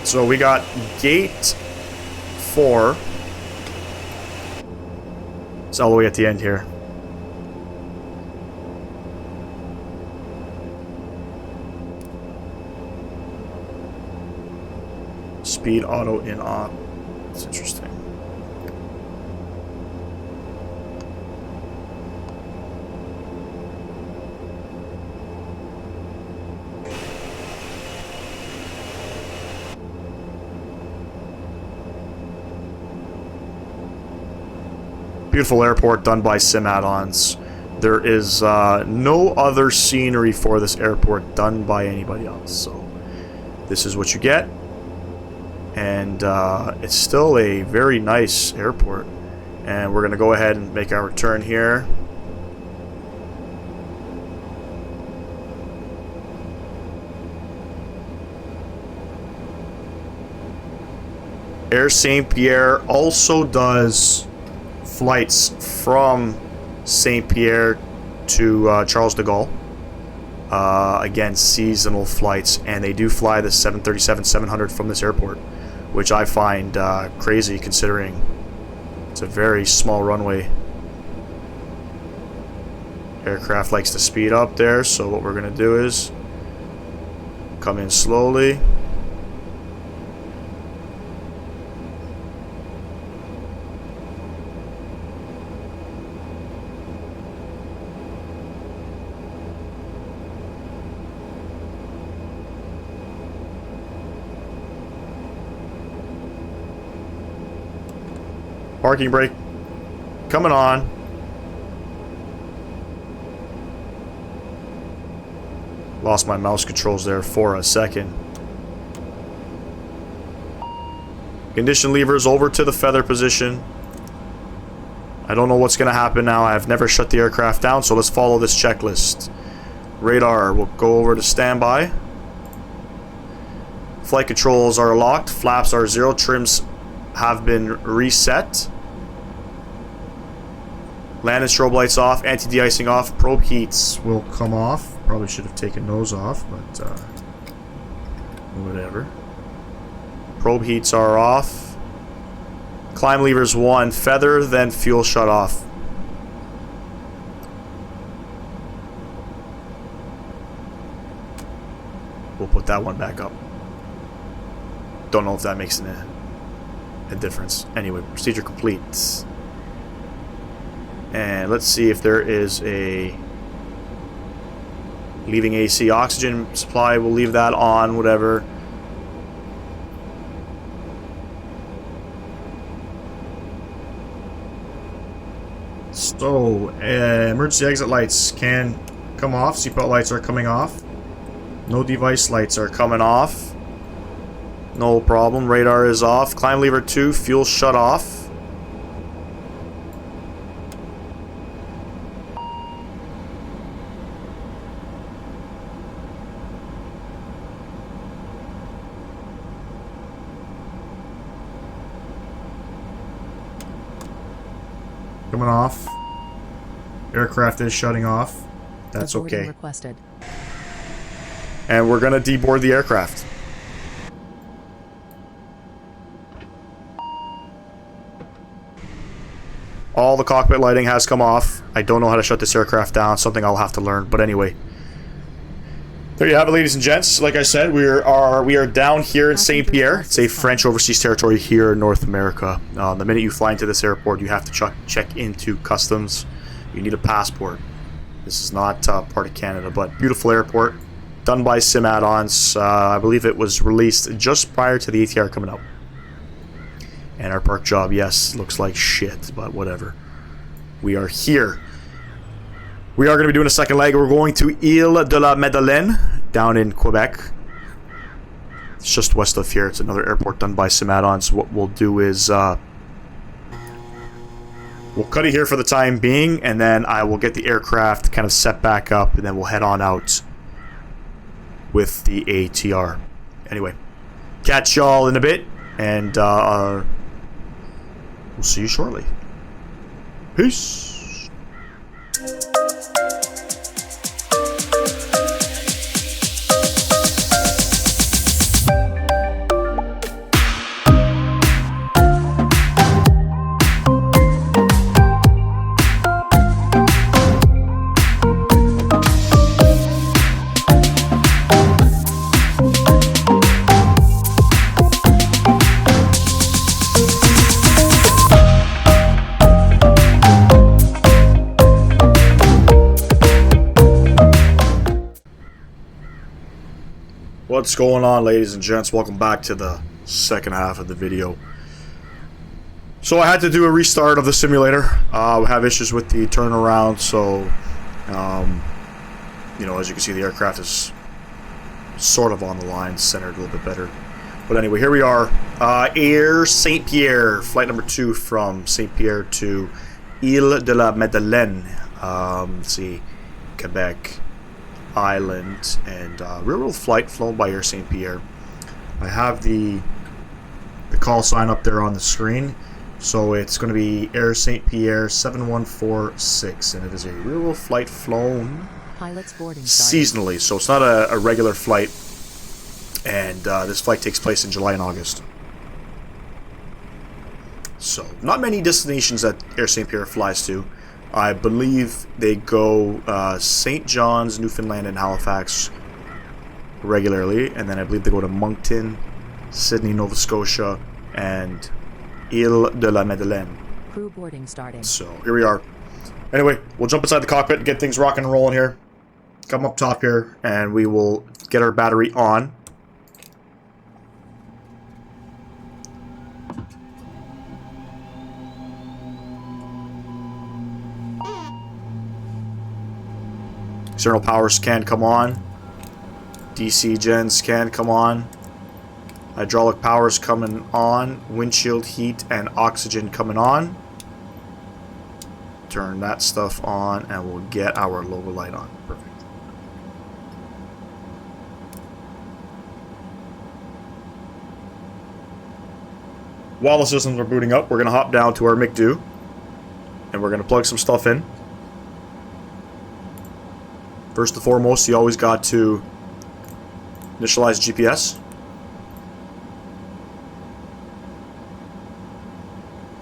So we got gate 4. It's all the way at the end here. Speed auto in off. That's interesting. Beautiful airport done by Sim Add-ons. There is no other scenery for this airport done by anybody else. So this is what you get. And it's still a very nice airport. And we're going to go ahead and make our return here. Air Saint-Pierre also does flights from Saint-Pierre to Charles de Gaulle. Again, seasonal flights, and they do fly the 737-700 from this airport, which I find crazy considering it's a very small runway. Aircraft likes to speed up there, so what we're going to do is come in slowly. Parking brake coming on. Lost my mouse controls there for a second. Condition levers over to the feather position. I don't know what's going to happen now. I've never shut the aircraft down, so let's follow this checklist. Radar will go over to standby. Flight controls are locked. Flaps are 0. Trims have been reset. Land and strobe lights off. Anti-de-icing off. Probe heats will come off. Probably should have taken those off, but whatever. Probe heats are off. Climb levers 1. Feather, then fuel shut off. We'll put that one back up. Don't know if that makes a difference. Anyway, procedure complete. And let's see if there is a leaving AC oxygen supply. We'll leave that on, whatever. So, emergency exit lights can come off. Seatbelt lights are coming off. No device lights are coming off. No problem. Radar is off. Climb lever 2. Fuel shut off. Coming off. Aircraft is shutting off. That's okay. Requested. And we're gonna deboard the aircraft. All the cockpit lighting has come off. I don't know how to shut this aircraft down. Something I'll have to learn. But anyway, there you have it, ladies and gents. Like I said, we are down here in Saint-Pierre. It's a French overseas territory here in North America. The minute you fly into this airport, you have to check into customs. You need a passport. This is not part of Canada, but beautiful airport. done by Sim Add-ons. I believe it was released just prior to the ATR coming out. And our park job, yes, looks like shit, but whatever. We are here. We are going to be doing a second leg. We're going to Îles-de-la-Madeleine, down in Quebec. It's just west of here. It's another airport done by Sim Add-ons. What we'll do is we'll cut it here for the time being, and then I will get the aircraft kind of set back up, and then we'll head on out with the ATR. Anyway, catch y'all in a bit, and we'll see you shortly. Peace. What's going on, ladies and gents? Welcome back to the second half of the video. So I had to do a restart of the simulator. We have issues with the turnaround, so you know, as you can see, the aircraft is sort of on the line, centered a little bit better. But anyway, here we are. Air Saint-Pierre, flight number 2 from Saint-Pierre to Îles-de-la-Madeleine. Let's see, Quebec Island, and real flight flown by Air Saint-Pierre. I have the call sign up there on the screen, so it's going to be Air Saint-Pierre 7146, and it is a real flight flown seasonally, so it's not a regular flight, and this flight takes place in July and August. So not many destinations that Air Saint-Pierre flies to. I believe they go St. John's, Newfoundland, and Halifax regularly, and then I believe they go to Moncton, Sydney, Nova Scotia, and Îles-de-la-Madeleine. Crew boarding starting. So here we are. Anyway, we'll jump inside the cockpit and get things rocking and rolling here. Come up top here, and we will get our battery on. External powers can come on. DC gens can come on. Hydraulic powers coming on. Windshield heat and oxygen coming on. Turn that stuff on and we'll get our logo light on. Perfect. While the systems are booting up, we're going to hop down to our McDo and we're going to plug some stuff in. First and foremost, you always got to initialize GPS.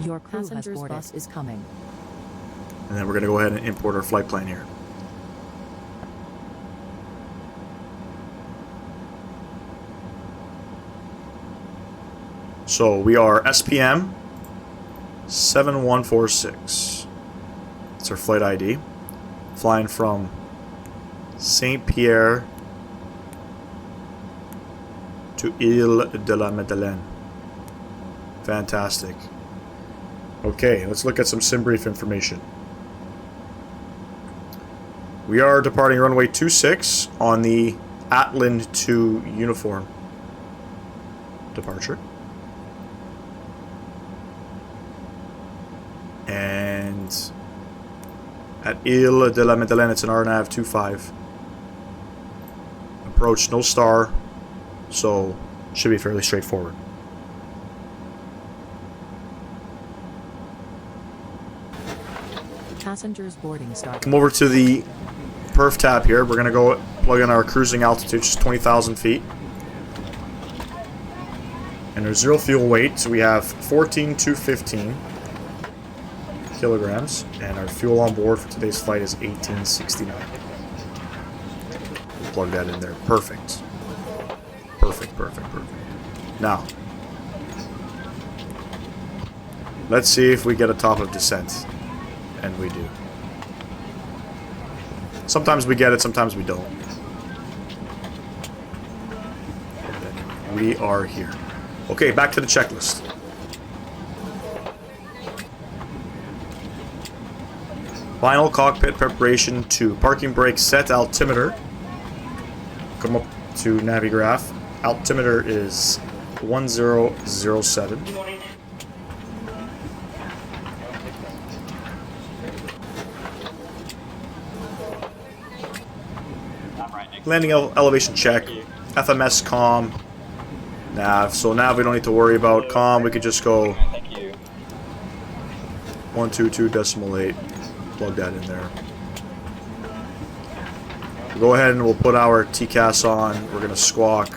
Your passenger's bus is coming. And then we're going to go ahead and import our flight plan here. So we are SPM 7146. That's our flight ID. Flying from Saint-Pierre to Îles-de-la-Madeleine. Fantastic. Okay, let's look at some sim brief information. We are departing runway 26 on the Atland 2 uniform departure. And at Îles-de-la-Madeleine, it's an RNAV 25. Approach no star, so should be fairly straightforward. Passengers boarding start. Come over to the perf tab here. We're gonna go plug in our cruising altitude, just 20,000 feet. And there's 0 fuel weight, so we have 14,215 kilograms, and our fuel on board for today's flight is 1869. We'll plug that in there. Perfect. Perfect, perfect, perfect. Now, let's see if we get a top of descent. And we do. Sometimes we get it, sometimes we don't. we are here. Okay, back to the checklist. Final cockpit preparation 2. Parking brake set altimeter. Come up to Navigraph. Altimeter is 1007. Landing elevation check. FMS comm. Nav. So nav we don't need to worry about. Comm we could just go 122.8. Plug that in there. We'll go ahead and we'll put our TCAS on. We're gonna squawk.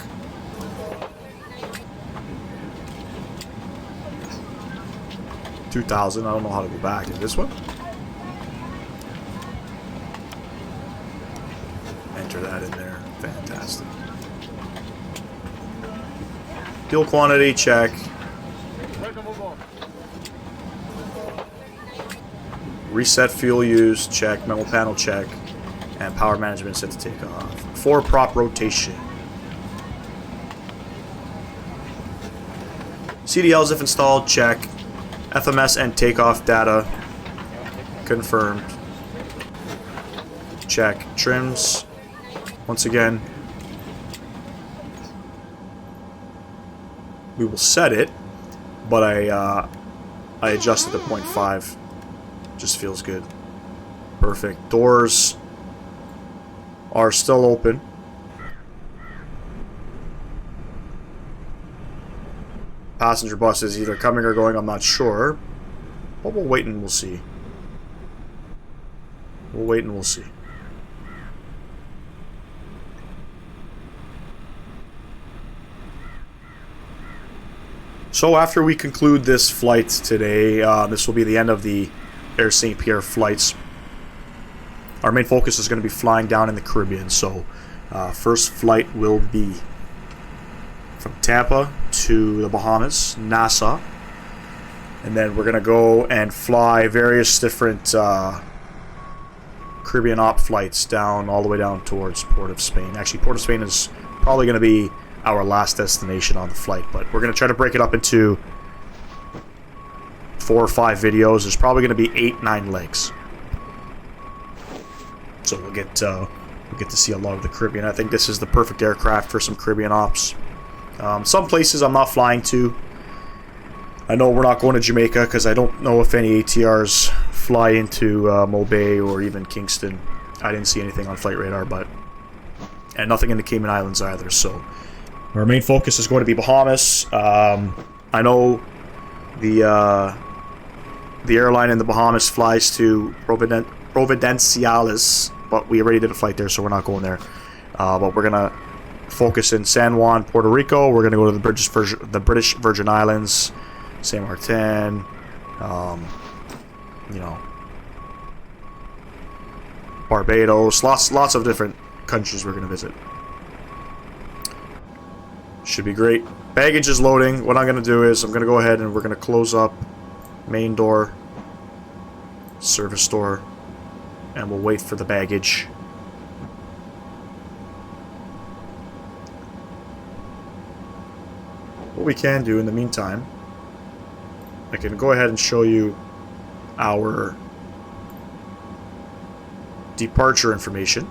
$2,000. I don't know how to go back. Is this one? Enter that in there. Fantastic. Fuel quantity check. Reset fuel use check. Metal panel check. And power management set to take off. 4 prop rotation. CDLs if installed check. FMS and takeoff data confirmed. Check. Trims. Once again, we will set it, but I adjusted to 0.5. Just feels good. Perfect. Doors are still open. Passenger bus is either coming or going, I'm not sure. But we'll wait and we'll see. We'll wait and we'll see. So after we conclude this flight today, this will be the end of the Air Saint-Pierre flights. Our main focus is going to be flying down in the Caribbean. So first flight will be from Tampa to the Bahamas, Nassau. And then we're going to go and fly various different Caribbean op flights down all the way down towards Port of Spain. Actually, Port of Spain is probably going to be our last destination on the flight, but we're going to try to break it up into 4 or 5 videos. There's probably going to be 8-9 legs. So we'll get to see a lot of the Caribbean. I think this is the perfect aircraft for some Caribbean ops. Some places I'm not flying to. I know we're not going to Jamaica because I don't know if any ATRs fly into Mobay or even Kingston. I didn't see anything on flight radar, and nothing in the Cayman Islands either. So our main focus is going to be Bahamas. I know the airline in the Bahamas flies to Providenciales, but we already did a flight there, so we're not going there. But we're gonna focus in San Juan, Puerto Rico. We're gonna go to the British Virgin Islands, Saint Martin, you know, Barbados. Lots of different countries we're gonna visit. Should be great. Baggage is loading. What I'm gonna do is I'm gonna go ahead and we're gonna close up main door, service door, and we'll wait for the baggage. What we can do in the meantime, I can go ahead and show you our departure information.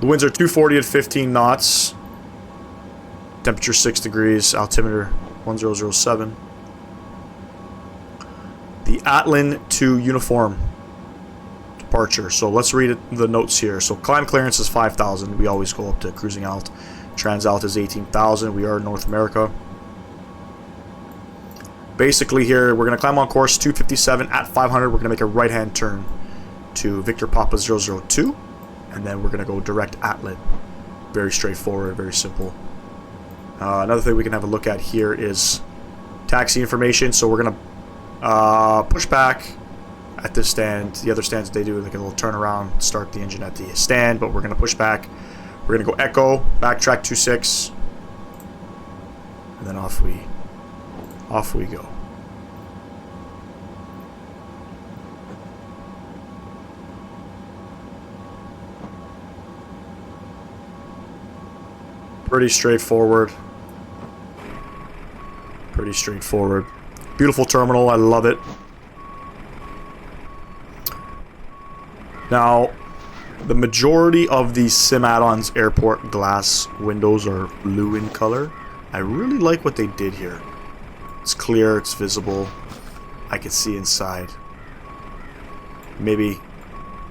The winds are 240 at 15 knots. Temperature 6 degrees. Altimeter 1007. The Atlin to uniform departure. So let's read the notes here. So climb clearance is 5,000. We always go up to cruising alt. Transalt is 18,000. We are in North America. Basically here, we're going to climb on course 257 at 500. We're going to make a right-hand turn to Victor Papa 002. And then we're going to go direct Atlin. Very straightforward, very simple. Another thing we can have a look at here is taxi information. So we're going to push back at this stand. The other stands, they do like a little turnaround, start the engine at the stand, but we're going to push back. We're going to go Echo, backtrack 26, and then off we go. Pretty straightforward. Pretty straightforward. Beautiful terminal, I love it. Now, the majority of the sim add-ons airport glass windows are blue in color. I really like what they did here. It's clear, it's visible. I can see inside. Maybe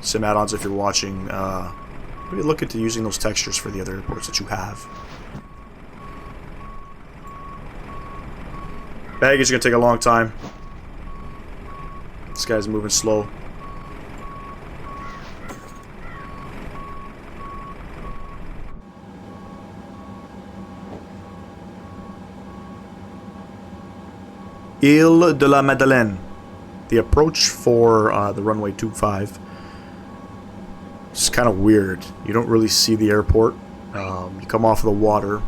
sim add-ons, if you're watching, maybe look into using those textures for the other airports that you have. Baggage is going to take a long time. This guy's moving slow. Îles-de-la-Madeleine. The approach for the runway 25 is kind of weird. You don't really see the airport. You come off of the water.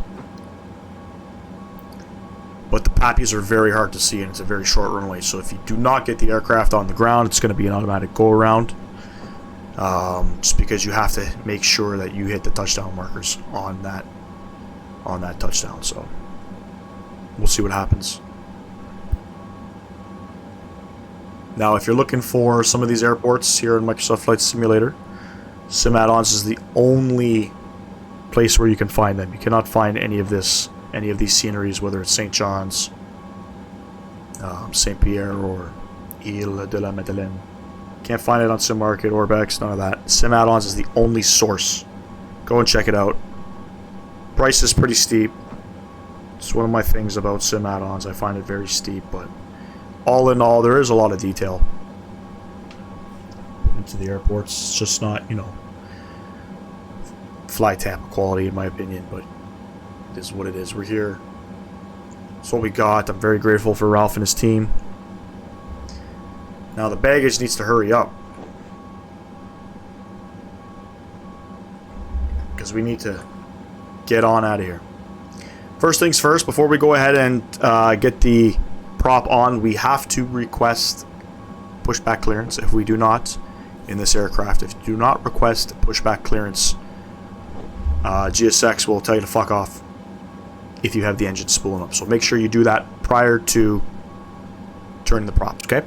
But the pappies are very hard to see, and it's a very short runway. So if you do not get the aircraft on the ground, it's going to be an automatic go-around. Just because you have to make sure that you hit the touchdown markers on that touchdown. So we'll see what happens. Now, if you're looking for some of these airports here in Microsoft Flight Simulator, Sim Add-ons is the only place where you can find them. You cannot find any of these sceneries, whether it's St. John's, Saint-Pierre, or Îles-de-la-Madeleine. Can't find it on Sim Market, Orbex, none of that. Sim Add-ons is the only source. Go and check it out. Price is pretty steep. It's one of my things about Sim Add-ons. I find it very steep, but all in all, there is a lot of detail into the airports. It's just not, you know, fly Tampa quality in my opinion, but it is what it is. We're here. That's what we got. I'm very grateful for Ralph and his team. Now the baggage needs to hurry up, because we need to get on out of here. First things first, before we go ahead and get the prop on, we have to request pushback clearance. If we do not, in this aircraft, if you do not request pushback clearance, GSX will tell you to fuck off if you have the engine spooling up. So make sure you do that prior to turning the props, okay?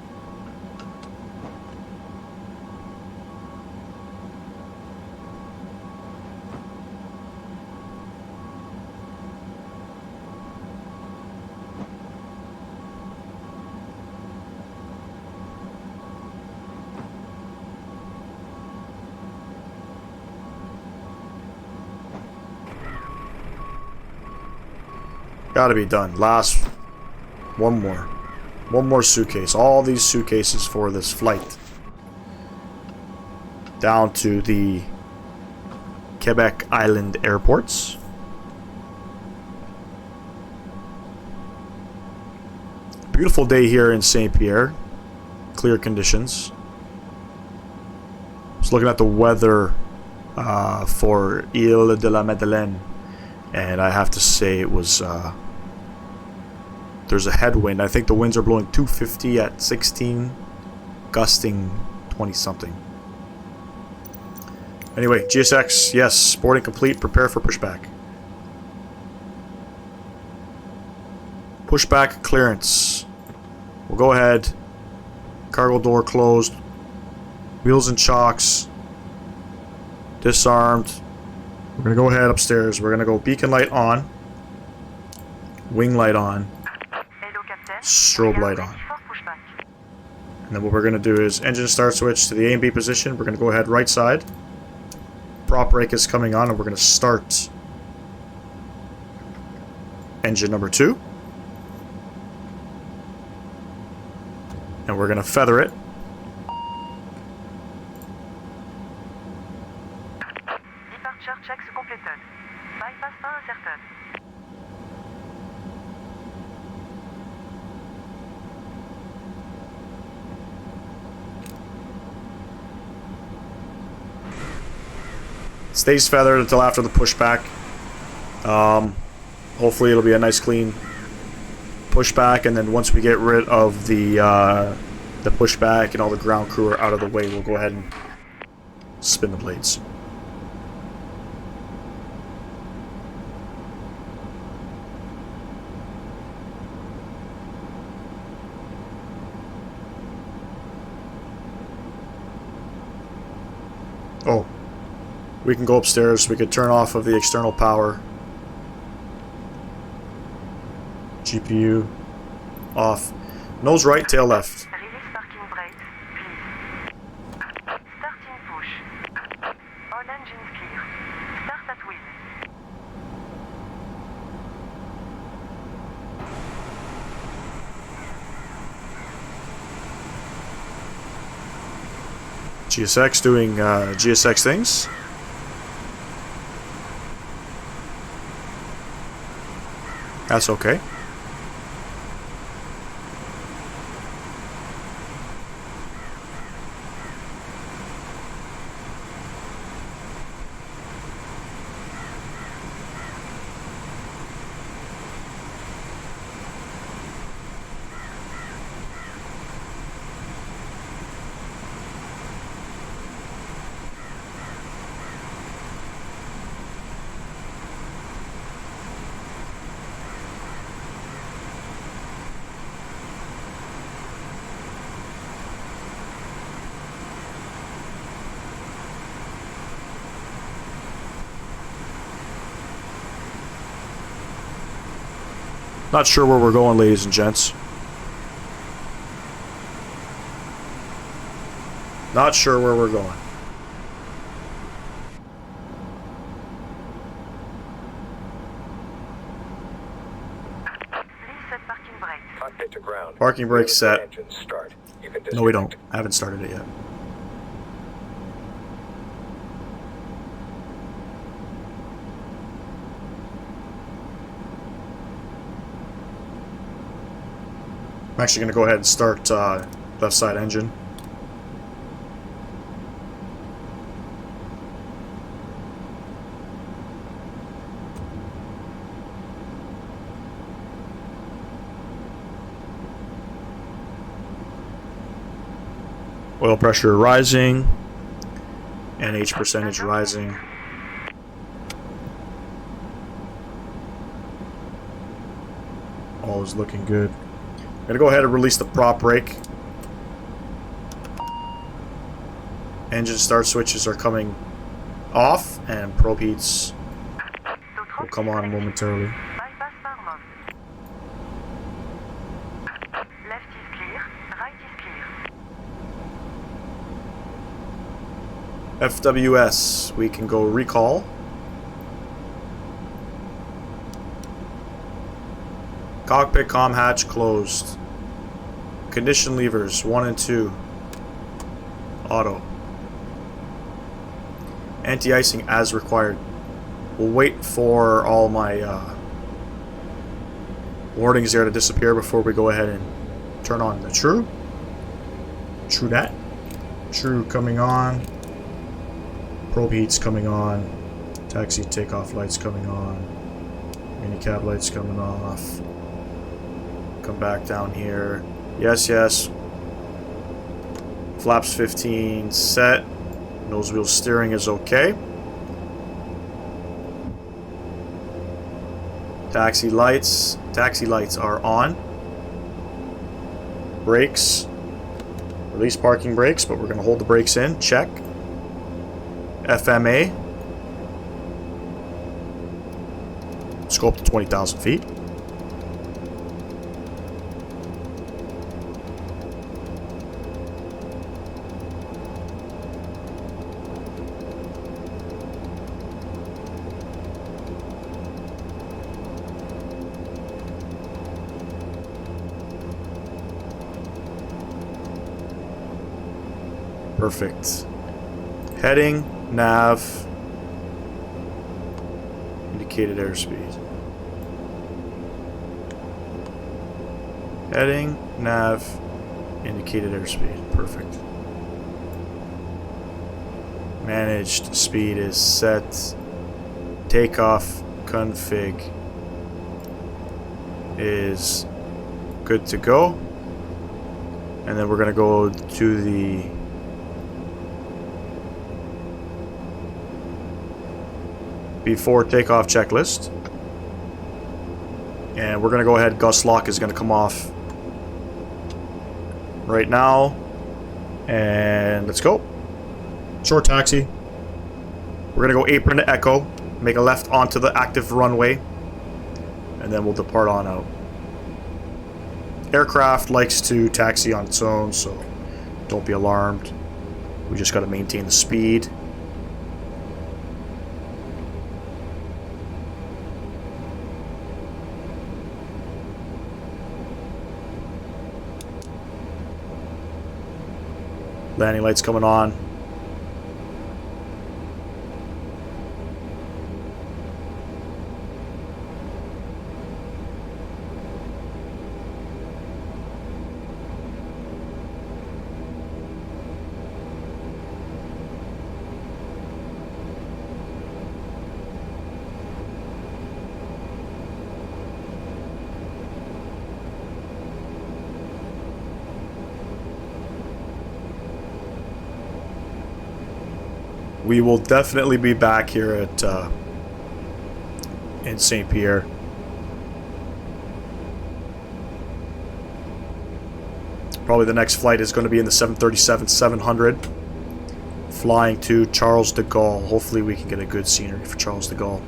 Gotta be done. Last one more suitcase. All these suitcases for this flight down to the Quebec Island airports. Beautiful day here in Saint-Pierre. Clear conditions. Just looking at the weather for Îles-de-la-Madeleine, and I have to say it was there's a headwind. I think the winds are blowing 250 at 16, gusting 20 something. Anyway, GSX, yes, boarding complete. Prepare for pushback. Pushback clearance. We'll go ahead. Cargo door closed. Wheels and chocks. Disarmed. We're going to go ahead upstairs. We're going to go beacon light on. Wing light on. Strobe light on. And then what we're going to do is engine start switch to the A and B position. We're going to go ahead right side. Prop brake is coming on, and we're going to start engine number 2. And we're going to feather it. Departure checks completed. Bypass pas incertain. Stays feathered until after the pushback. Hopefully it'll be a nice clean pushback, and then once we get rid of the pushback and all the ground crew are out of the way, we'll go ahead and spin the blades. Oh. We can go upstairs. We could turn off of the external power. GPU off. Nose right, tail left. Release parking brakes, please. Starting push. All engines clear. Start at wheel. GSX doing GSX things. That's okay. Not sure where we're going, ladies and gents. Not sure where we're going. Please set parking brakes. Cockpit to ground. Parking brake set. Engine start. You can No, we disconnect. don't. I haven't started it yet. I'm actually going to go ahead and start left side engine. Oil pressure rising. NH percentage rising. All is looking good. I'm gonna go ahead and release the prop brake. Engine start switches are coming off, and probe heats will come on momentarily. Bypass power mode. Left is clear. Right is clear. FWS, we can go recall. Cockpit comm hatch closed. Condition levers 1 and 2. Auto. Anti-icing as required. We'll wait for all my warnings there to disappear before we go ahead and turn on the true. True that. True coming on. Probe heats coming on. Taxi takeoff lights coming on. Minicab lights coming off. Come back down here. Yes, yes. Flaps 15 set. Nose wheel steering is okay. Taxi lights. Taxi lights are on. Brakes. Release parking brakes, but we're going to hold the brakes in. Check. FMA. Let's go up to 20,000 feet. Perfect. Heading, nav, indicated airspeed. Heading, nav, indicated airspeed. Perfect. Managed speed is set. Takeoff config is good to go. And then we're going to go to the before takeoff checklist, and we're gonna go ahead. Gust lock is gonna come off right now, and let's go. Short taxi. We're going to go apron to Echo, make a left onto the active runway, and then we'll depart on out. Aircraft likes to taxi on its own, so don't be alarmed. We just got to maintain the speed. Landing lights coming on. We will definitely be back here at in Saint-Pierre. Probably the next flight is going to be in the 737-700, flying to Charles de Gaulle. Hopefully we can get a good scenery for Charles de Gaulle.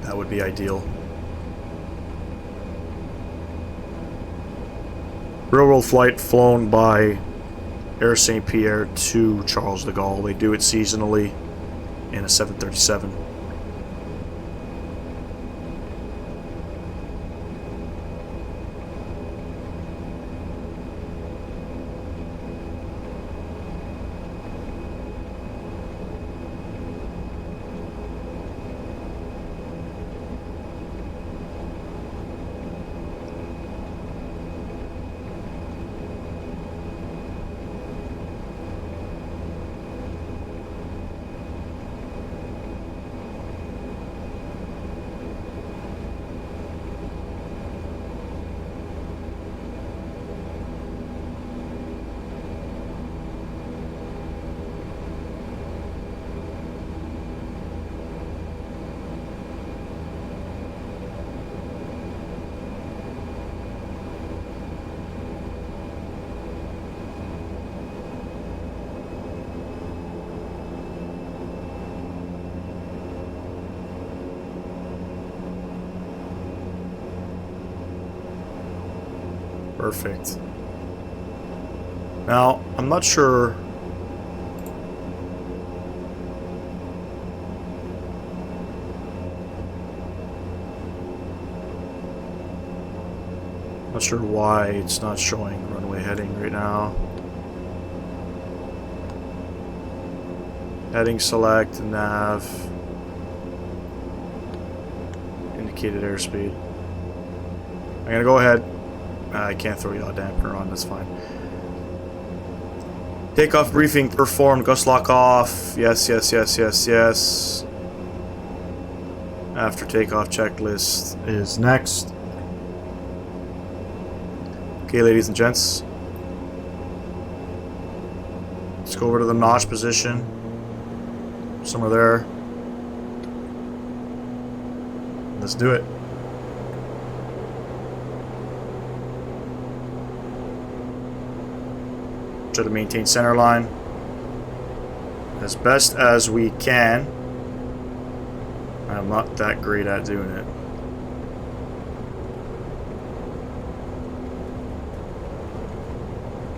That would be ideal. Railroad flight flown by Air Saint-Pierre to Charles de Gaulle. They do it seasonally in a 737. Perfect. Now, I'm not sure. Not sure why it's not showing runway heading right now. Heading select, nav, indicated airspeed. I'm gonna go ahead. I can't throw yaw dampener on, that's fine. Takeoff briefing performed, gust lock off. Yes, yes, yes, yes, yes. After takeoff checklist is next. Okay, ladies and gents. Let's go over to the notch position. Somewhere there. Let's do it. Try to maintain center line as best as we can. I'm not that great at doing it.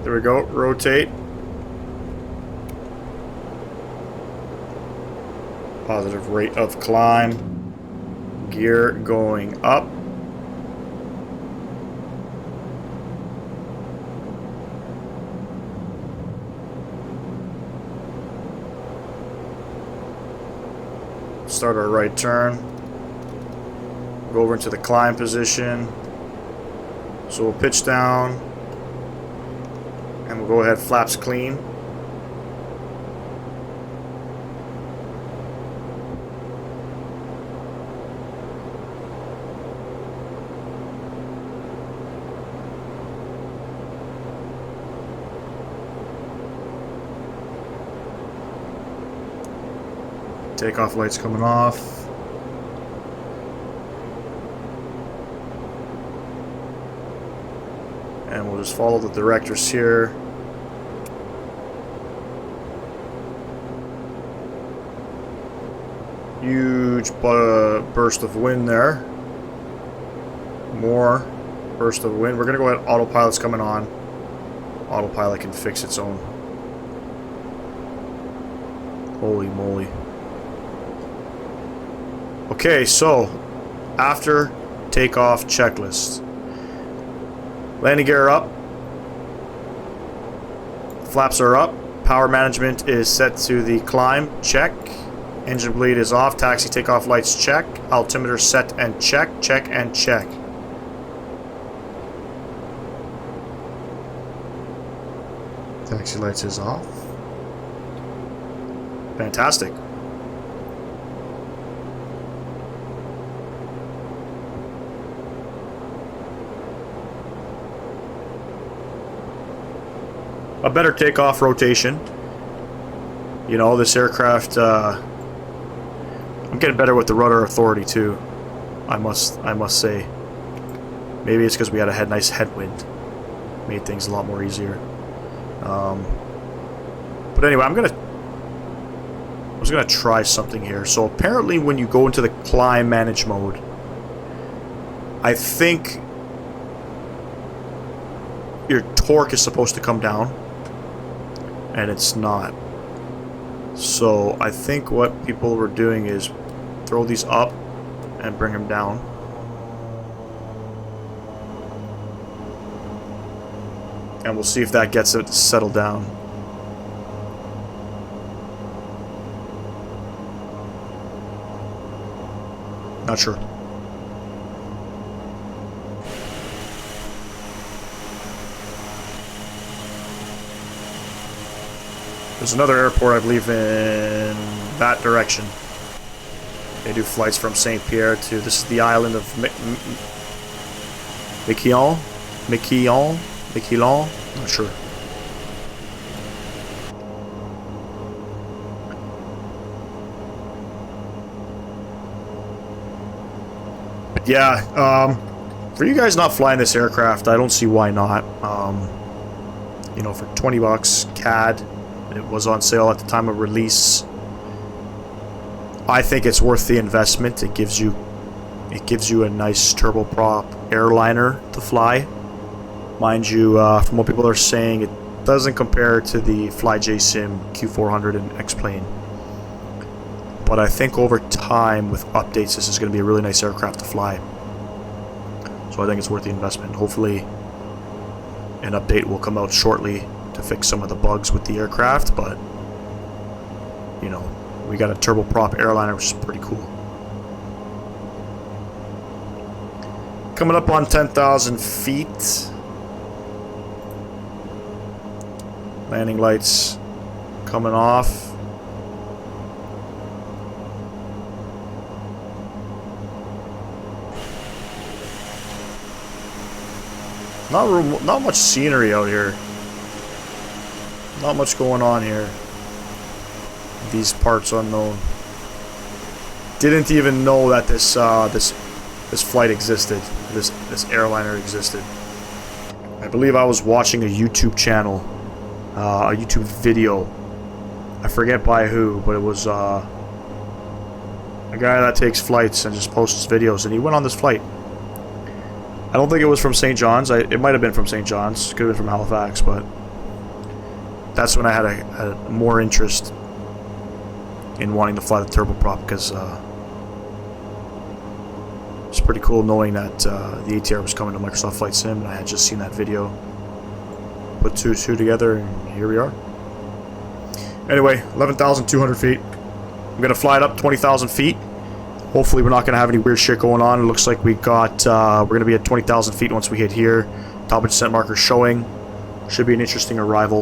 There we go. Rotate. Positive rate of climb. Gear going up. Start our right turn. Go over into the climb position. So we'll pitch down. And we'll go ahead, flaps clean. Takeoff lights coming off. And we'll just follow the directors here. Huge burst of wind there. More burst of wind. We're going to go ahead. Autopilot's coming on. Autopilot can fix its own. Holy moly. Okay, so after takeoff checklist. Landing gear up. Flaps are up. Power management is set to the climb. Check. Engine bleed is off. Taxi takeoff lights check. Altimeter set and check. Check and check. Taxi lights is off. Fantastic. A better takeoff rotation. You know, this aircraft, I'm getting better with the rudder authority too. I must say. Maybe it's because we had a nice headwind. Made things a lot more easier. But anyway, I was gonna try something here. So apparently when you go into the climb manage mode, I think your torque is supposed to come down, and it's not. So I think what people were doing is throw these up and bring them down. And we'll see if that gets it to settle down. Not sure. There's another airport, I believe, in that direction. They do flights from Saint-Pierre to... This is the island of Miquelon? Not sure. But yeah, for you guys not flying this aircraft, I don't see why not. You know, for 20 bucks, CAD, it was on sale at the time of release. I think it's worth the investment. It gives you a nice turboprop airliner to fly. Mind you, from what people are saying, it doesn't compare to the FlyJSim Q400 and X-Plane. But I think over time, with updates, this is going to be a really nice aircraft to fly. So I think it's worth the investment. Hopefully, an update will come out shortly to fix some of the bugs with the aircraft, but you know, we got a turboprop airliner, which is pretty cool. Coming up on 10,000 feet. Landing lights coming off. Not much scenery out here. Not much going on here. These parts unknown. Didn't even know that this flight existed. This airliner existed. I believe I was watching a YouTube channel, a YouTube video. I forget by who, but it was a guy that takes flights and just posts videos, and he went on this flight. I don't think it was from St. John's. It might have been from St. John's. Could have been from Halifax, but that's when I had a more interest in wanting to fly the turboprop, because it's pretty cool knowing that the ATR was coming to Microsoft Flight Sim, and I had just seen that video. Put two together, and here we are. Anyway, 11,200 feet. I'm going to fly it up 20,000 feet. Hopefully we're not going to have any weird shit going on. It looks like we're going to be at 20,000 feet once we hit here. Top of descent marker showing. Should be an interesting arrival.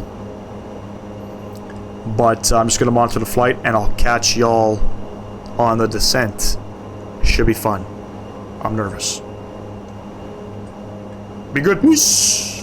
But I'm just going to monitor the flight, and I'll catch y'all on the descent. Should be fun. I'm nervous. Be good. Peace.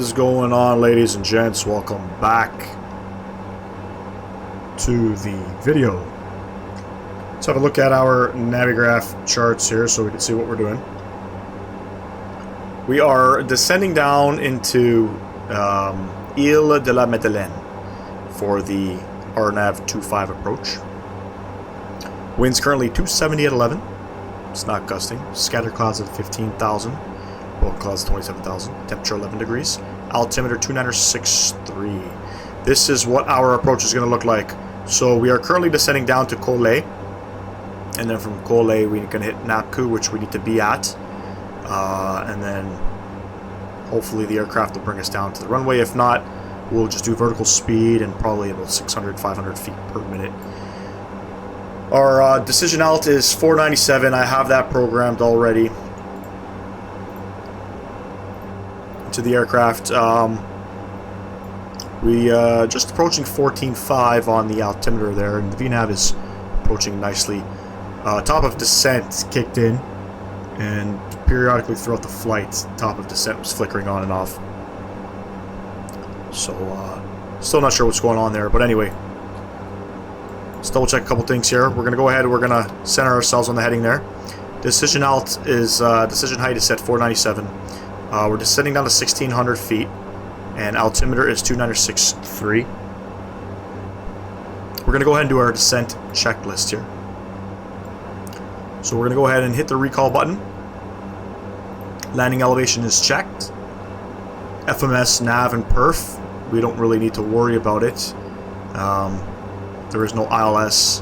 is going on, ladies and gents? Welcome back to the video. Let's have a look at our Navigraph charts here so we can see what we're doing. We are descending down into Îles-de-la-Madeleine for the RNAV 25 approach. Winds currently 270 at 11. It's not gusting. Scattered clouds at 15,000. Bulk clouds 27,000. Temperature 11 degrees. Altimeter 2963. This is what our approach is going to look like. So we are currently descending down to Collet. And then from Collet we're going to hit Napku, which we need to be at. And then hopefully the aircraft will bring us down to the runway. If not, we'll just do vertical speed and probably about 600, 500 feet per minute. Our decision alt is 497. I have that programmed already to the aircraft. We just approaching 14.5 on the altimeter there, and the VNAV is approaching nicely. Top of descent kicked in, and periodically throughout the flight, top of descent was flickering on and off. So, still not sure what's going on there, but anyway. Let's double check a couple things here. We're going to go ahead and we're going to center ourselves on the heading there. Decision alt is, decision height is set 497. We're descending down to 1,600 feet, and altimeter is 2963. We're going to go ahead and do our descent checklist here. So we're going to go ahead and hit the recall button. Landing elevation is checked. FMS, nav, and perf. We don't really need to worry about it. There is no ILS.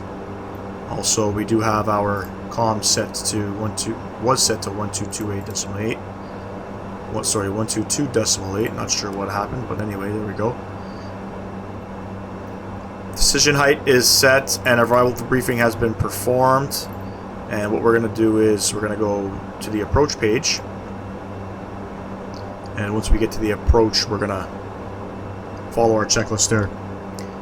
Also, we do have our comm set to 1228.8. 122.8. Not sure what happened, but anyway, there we go. Decision height is set, and arrival debriefing has been performed. And what we're going to do is we're going to go to the approach page. And once we get to the approach, we're going to follow our checklist there.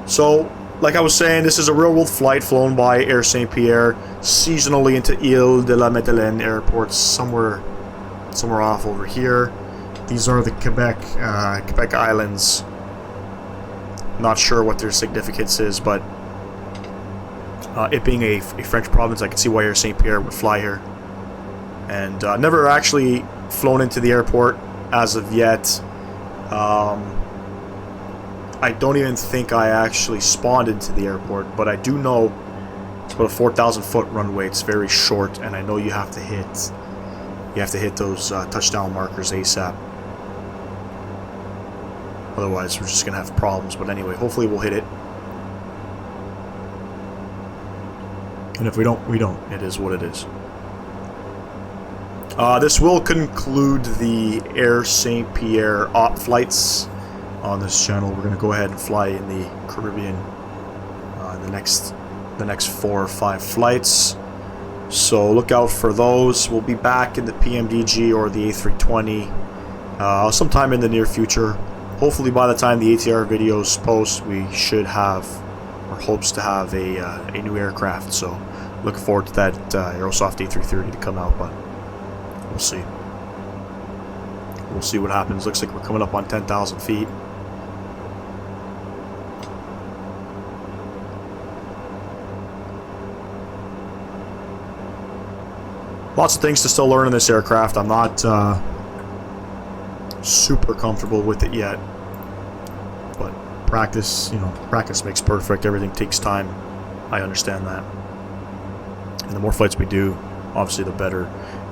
So, like I was saying, this is a real-world flight flown by Air Saint-Pierre seasonally into Îles-de-la-Madeleine airport, somewhere off over here. These are the Quebec Islands. Not sure what their significance is, but it being a French province, I can see why Air Saint-Pierre would fly here. And never actually flown into the airport as of yet. I don't even think I actually spawned into the airport, but I do know it's about a 4,000 foot runway. It's very short, and I know you have to hit those touchdown markers ASAP. Otherwise, we're just gonna have problems. But anyway, hopefully we'll hit it. And if we don't, we don't. It is what it is. This will conclude the Air Saint-Pierre op flights on this channel. We're going to go ahead and fly in the Caribbean the next 4 or 5 flights. So look out for those. We'll be back in the PMDG or the A320 sometime in the near future. Hopefully by the time the ATR videos post, we should have, or hopes to have, a new aircraft. So looking forward to that Aerosoft A330 to come out, but we'll see. We'll see what happens. Looks like we're coming up on 10,000 feet. Lots of things to still learn in this aircraft. I'm not super comfortable with it yet, but practice, practice makes perfect. Everything takes time. I understand that, and the more flights we do, obviously, the better.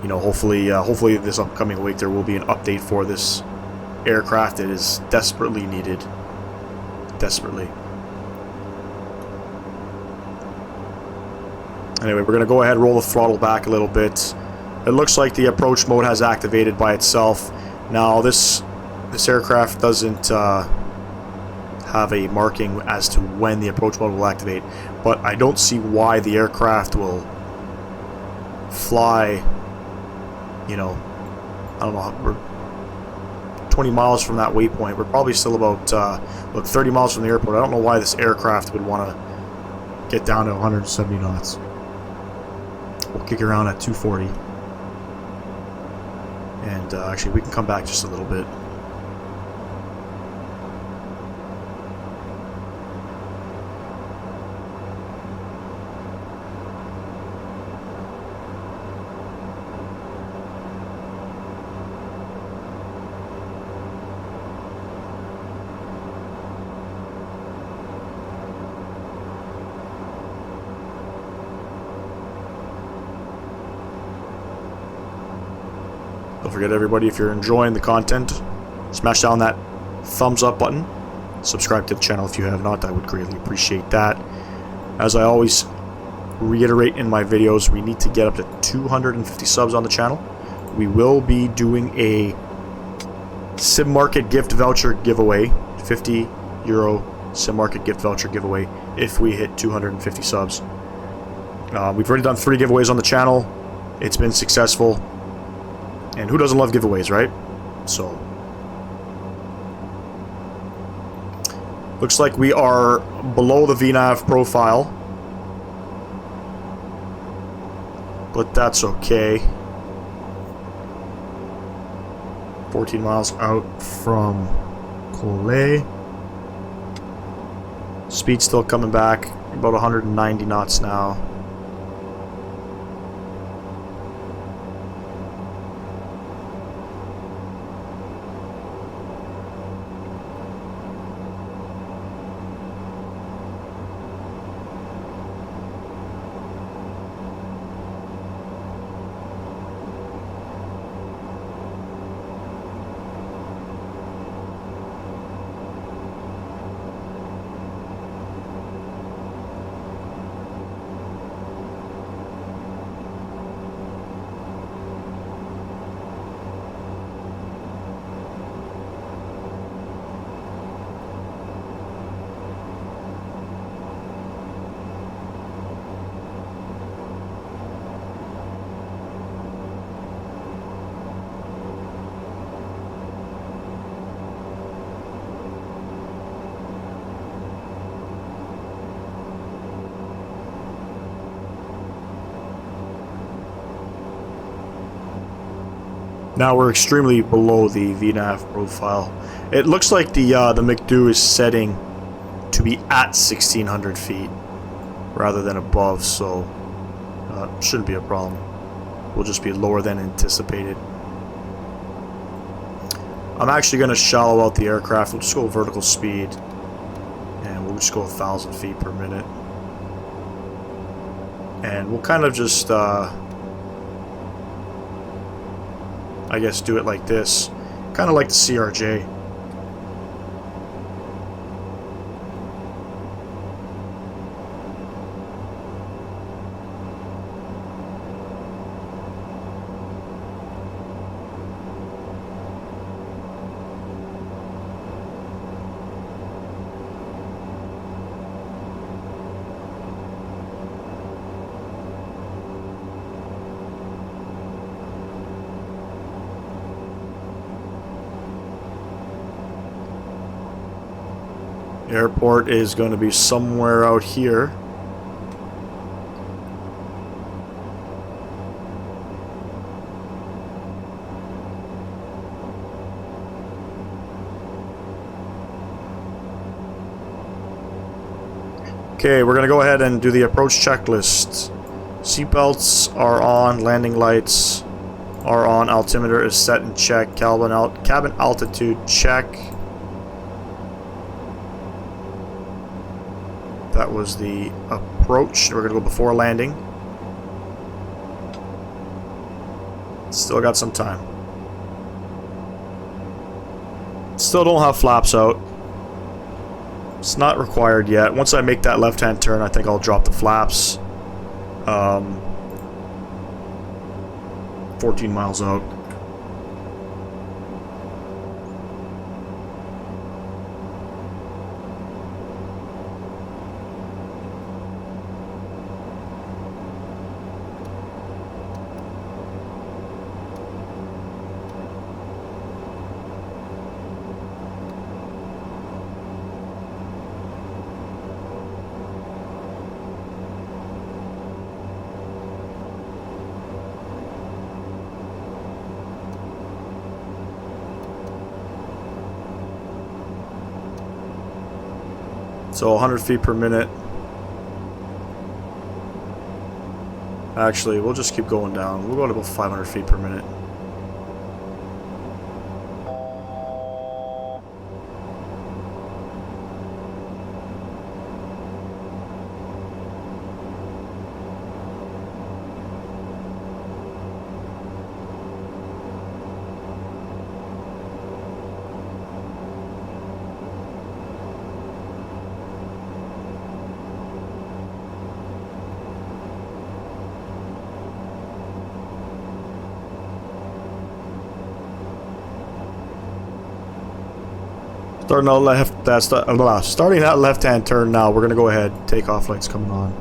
Hopefully this upcoming week there will be an update for this aircraft. It is desperately needed. Desperately. Anyway, we're going to go ahead and roll the throttle back a little bit. It looks like the approach mode has activated by itself. Now, this aircraft doesn't have a marking as to when the approach mode will activate, but I don't see why the aircraft will fly, I don't know, we're 20 miles from that waypoint. We're probably still about 30 miles from the airport. I don't know why this aircraft would want to get down to 170 knots. We'll kick around at 240. And actually, we can come back just a little bit. Don't forget, everybody, if you're enjoying the content, smash down that thumbs up button. Subscribe to the channel if you have not. I would greatly appreciate that. As I always reiterate in my videos, we need to get up to 250 subs on the channel. We will be doing a Sim Market gift voucher giveaway, €50 Sim Market gift voucher giveaway if we hit 250 subs. We've already done 3 giveaways on the channel. It's been successful. And who doesn't love giveaways, right? So, looks like we are below the VNAV profile. But that's okay. 14 miles out from Collet. Speed still coming back. About 190 knots now. Now we're extremely below the VNAV profile. It looks like the McDo is setting to be at 1,600 feet rather than above, so shouldn't be a problem. We'll just be lower than anticipated. I'm actually going to shallow out the aircraft. We'll just go vertical speed, and we'll just go 1,000 feet per minute. And we'll kind of just I guess do it like this, kind of like the CRJ. Airport is going to be somewhere out here. Okay, we're going to go ahead and do the approach checklist. Seatbelts are on, landing lights are on, altimeter is set and check, cabin altitude check. That was the approach. We're going to go before landing. Still got some time. Still don't have flaps out. It's not required yet. Once I make that left-hand turn, I think I'll drop the flaps. 14 miles out. So 100 feet per minute. Actually, we'll just keep going down. We'll go to about 500 feet per minute. Starting that starting that left-hand turn now. We're gonna go ahead. Takeoff lights coming on.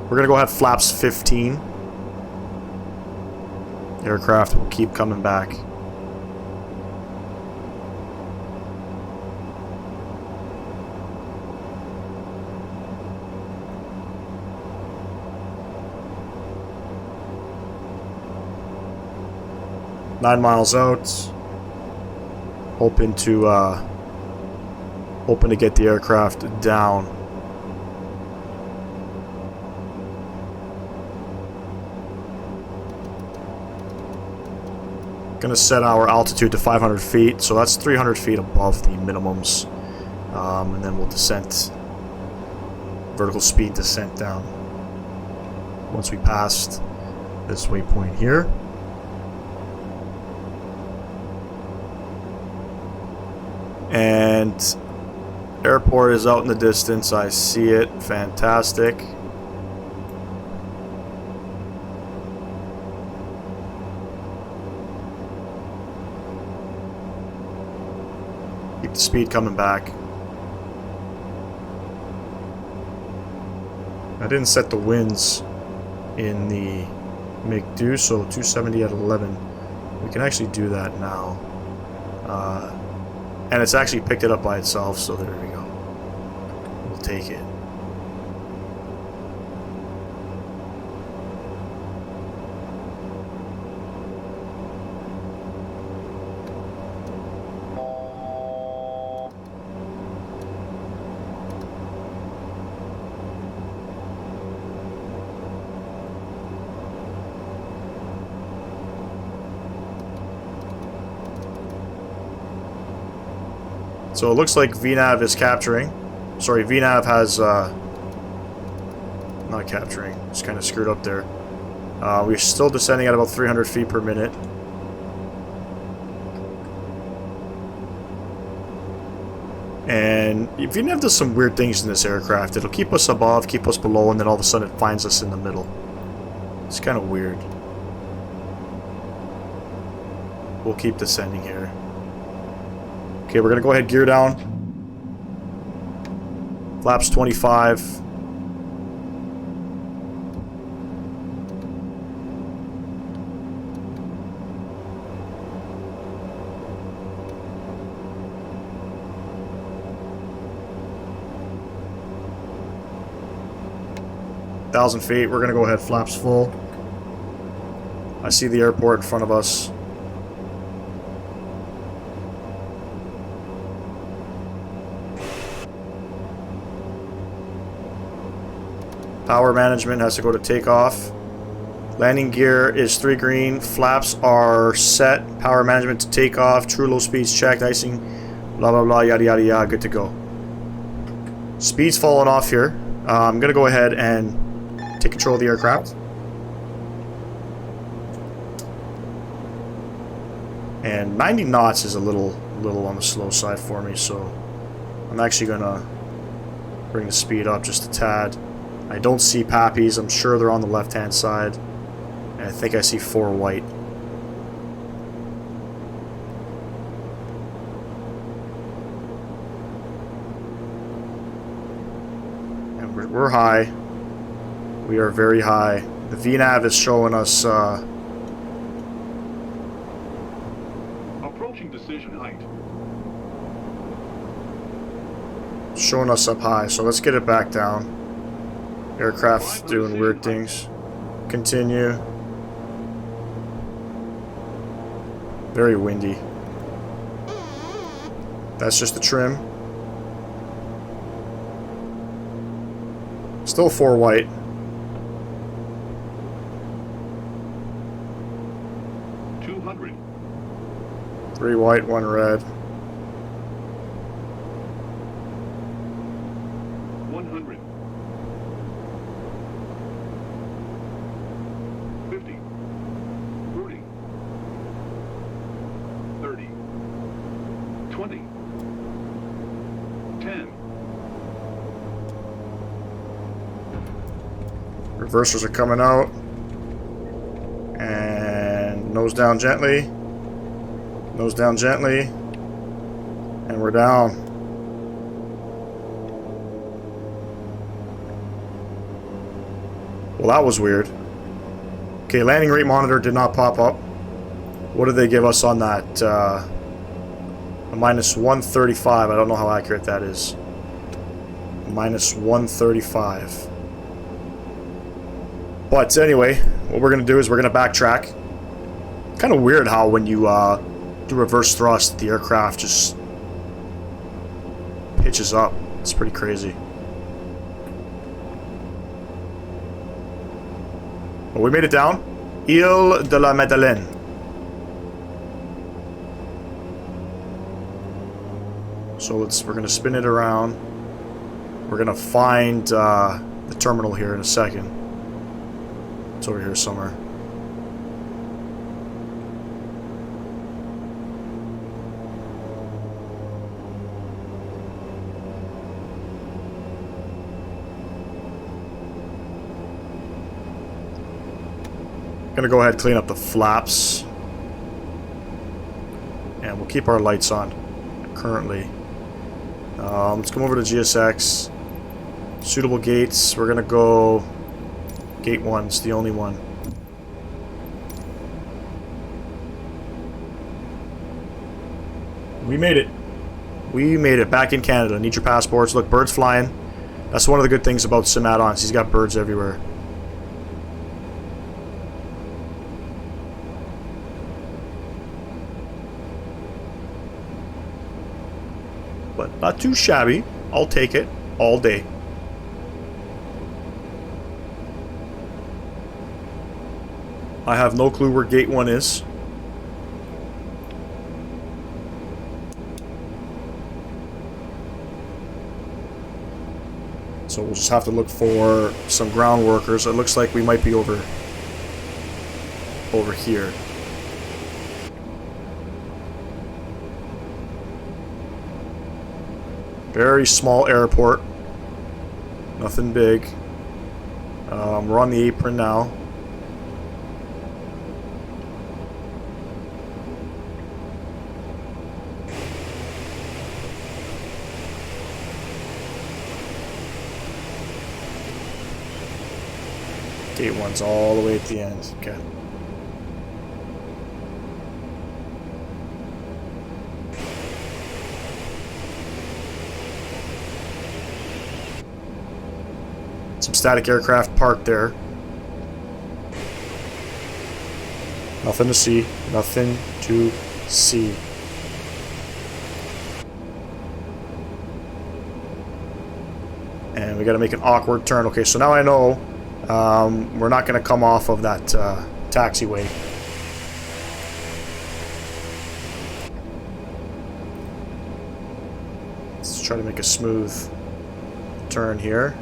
We're gonna go ahead. Flaps 15. Aircraft will keep coming back. Nine miles out. Hoping to get the aircraft down. Gonna set our altitude to 500 feet, so that's 300 feet above the minimums, and then we'll descent, vertical speed descent down once we passed this waypoint here. And airport is out in the distance. I see it. Fantastic. Keep the speed coming back. I didn't set the winds in the MiG-2, so 270 at 11. We can actually do that now. And it's actually picked it up by itself, so there we go. We'll take it. So it looks like VNAV is capturing. Sorry, VNAV has, not capturing. It's kind of screwed up there. We're still descending at about 300 feet per minute. And VNAV does some weird things in this aircraft. It'll keep us above, keep us below, and then all of a sudden it finds us in the middle. It's kind of weird. We'll keep descending here. Okay, we're gonna go ahead, gear down. Flaps 25. Thousand feet. We're gonna go ahead, flaps full. I see the airport in front of us. Power management has to go to takeoff. Landing gear is 3 green. Flaps are set. Power management to takeoff. True low speeds checked. Icing. Blah blah blah. Yada yada yada. Good to go. Speed's falling off here. I'm gonna go ahead and take control of the aircraft. And 90 knots is a little on the slow side for me, so I'm actually gonna bring the speed up just a tad. I don't see Pappies. I'm sure they're on the left-hand side. And I think I see 4 white. And we're high. We are very high. The VNAV is showing us... Approaching decision height. showing us up high. So let's get it back down. Aircraft's doing weird things. Continue. Very windy. That's just the trim. Still 4 white. Three white, 1 red. 100. 50. 40. 30. 20. 10. Reversers are coming out. And nose down gently. Nose down gently. And we're down. Well, that was weird. Okay, landing rate monitor did not pop up. What did they give us on that? A minus 135. I don't know how accurate that is. Minus 135. But anyway, what we're going to do is we're going to backtrack. Kind of weird how when you do reverse thrust, the aircraft just pitches up. It's pretty crazy. Well, we made it down. Îles-de-la-Madeleine. So we're going to spin it around. We're going to find the terminal here in a second. It's over here somewhere. Gonna go ahead and clean up the flaps, and we'll keep our lights on currently. Let's come over to GSX. Suitable gates. We're gonna go gate 1. It's the only one. We made it. We made it back in Canada. Need your passports. Look, birds flying. That's one of the good things about sim add-ons. He's got birds everywhere. But not too shabby. I'll take it all day. I have no clue where gate 1 is. So we'll just have to look for some ground workers. It looks like we might be over here. Very small airport. Nothing big. We're on the apron now. Gate 1's all the way at the end. Okay. Some static aircraft parked there. Nothing to see. Nothing to see. And we got to make an awkward turn. Okay, so now I know we're not going to come off of that taxiway. Let's try to make a smooth turn here.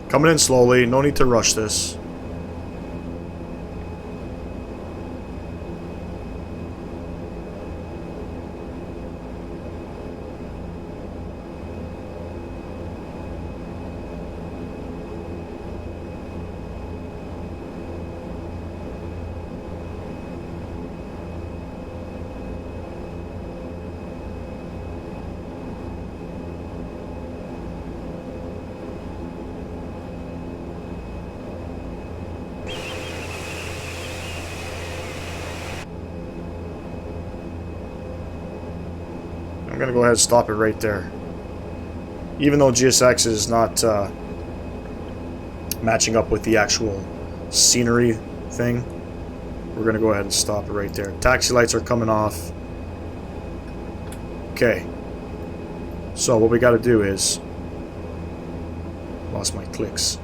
Coming in slowly, no need to rush this. I'm gonna go ahead and stop it right there. Even though GSX is not matching up with the actual scenery thing, we're gonna go ahead and stop it right there. Taxi lights are coming off. Okay. So what we gotta do is... Lost my clicks.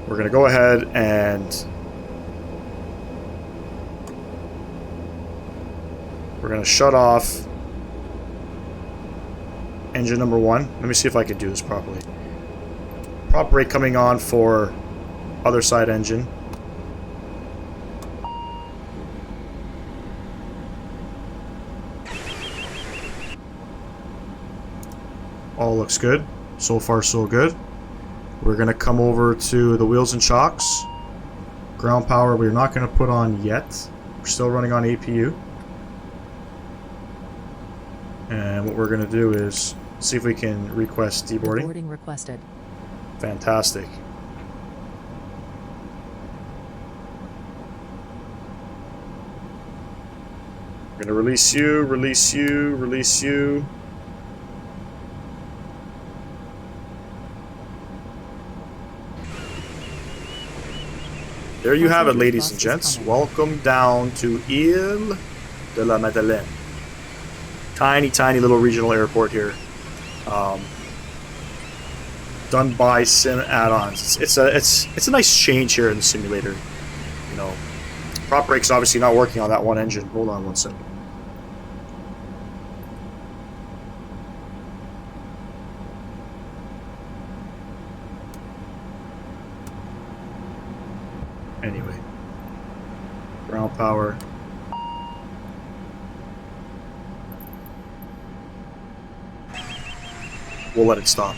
we're going to go ahead and we're going to shut off engine number 1. Let me see if I can do this properly. Prop brake coming on for other side engine. All looks good. So far, so good. We're going to come over to the wheels and chocks. Ground power we're not going to put on yet. We're still running on APU. And what we're going to do is see if we can request deboarding. Boarding requested. Fantastic. We're going to release you, release you, release you. There you have it, ladies and gents. Welcome down to Îles-de-la-Madeleine. Tiny, tiny little regional airport here. Done by Sim add-ons. It's a nice change here in the simulator. You know, prop brake's obviously not working on that one engine. Hold on one second. Anyway, ground power. We'll let it stop.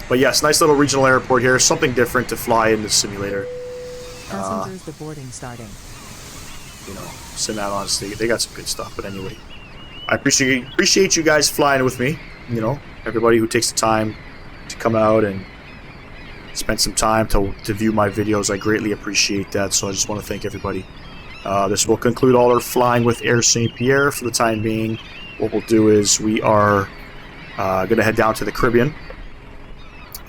But yes, nice little regional airport here. Something different to fly in the simulator. Passengers boarding starting. You know, sim add-ons, they got some good stuff. But anyway, I appreciate you guys flying with me. You know, everybody who takes the time to come out and spend some time to view my videos. I greatly appreciate that. So I just want to thank everybody. This will conclude all our flying with Air Saint-Pierre for the time being. What we'll do is we are going to head down to the Caribbean,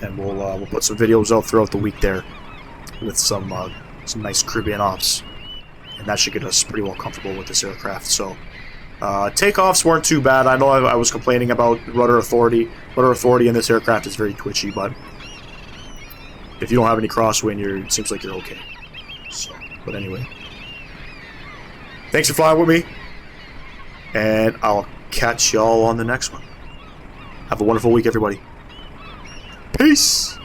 and we'll put some videos out throughout the week there with some nice Caribbean ops, and that should get us pretty well comfortable with this aircraft. So takeoffs weren't too bad. I know I was complaining about rudder authority. Rudder authority in this aircraft is very twitchy, but if you don't have any crosswind, it seems like you're okay. So, but anyway, thanks for flying with me, and I'll catch y'all on the next one. Have a wonderful week, everybody. Peace!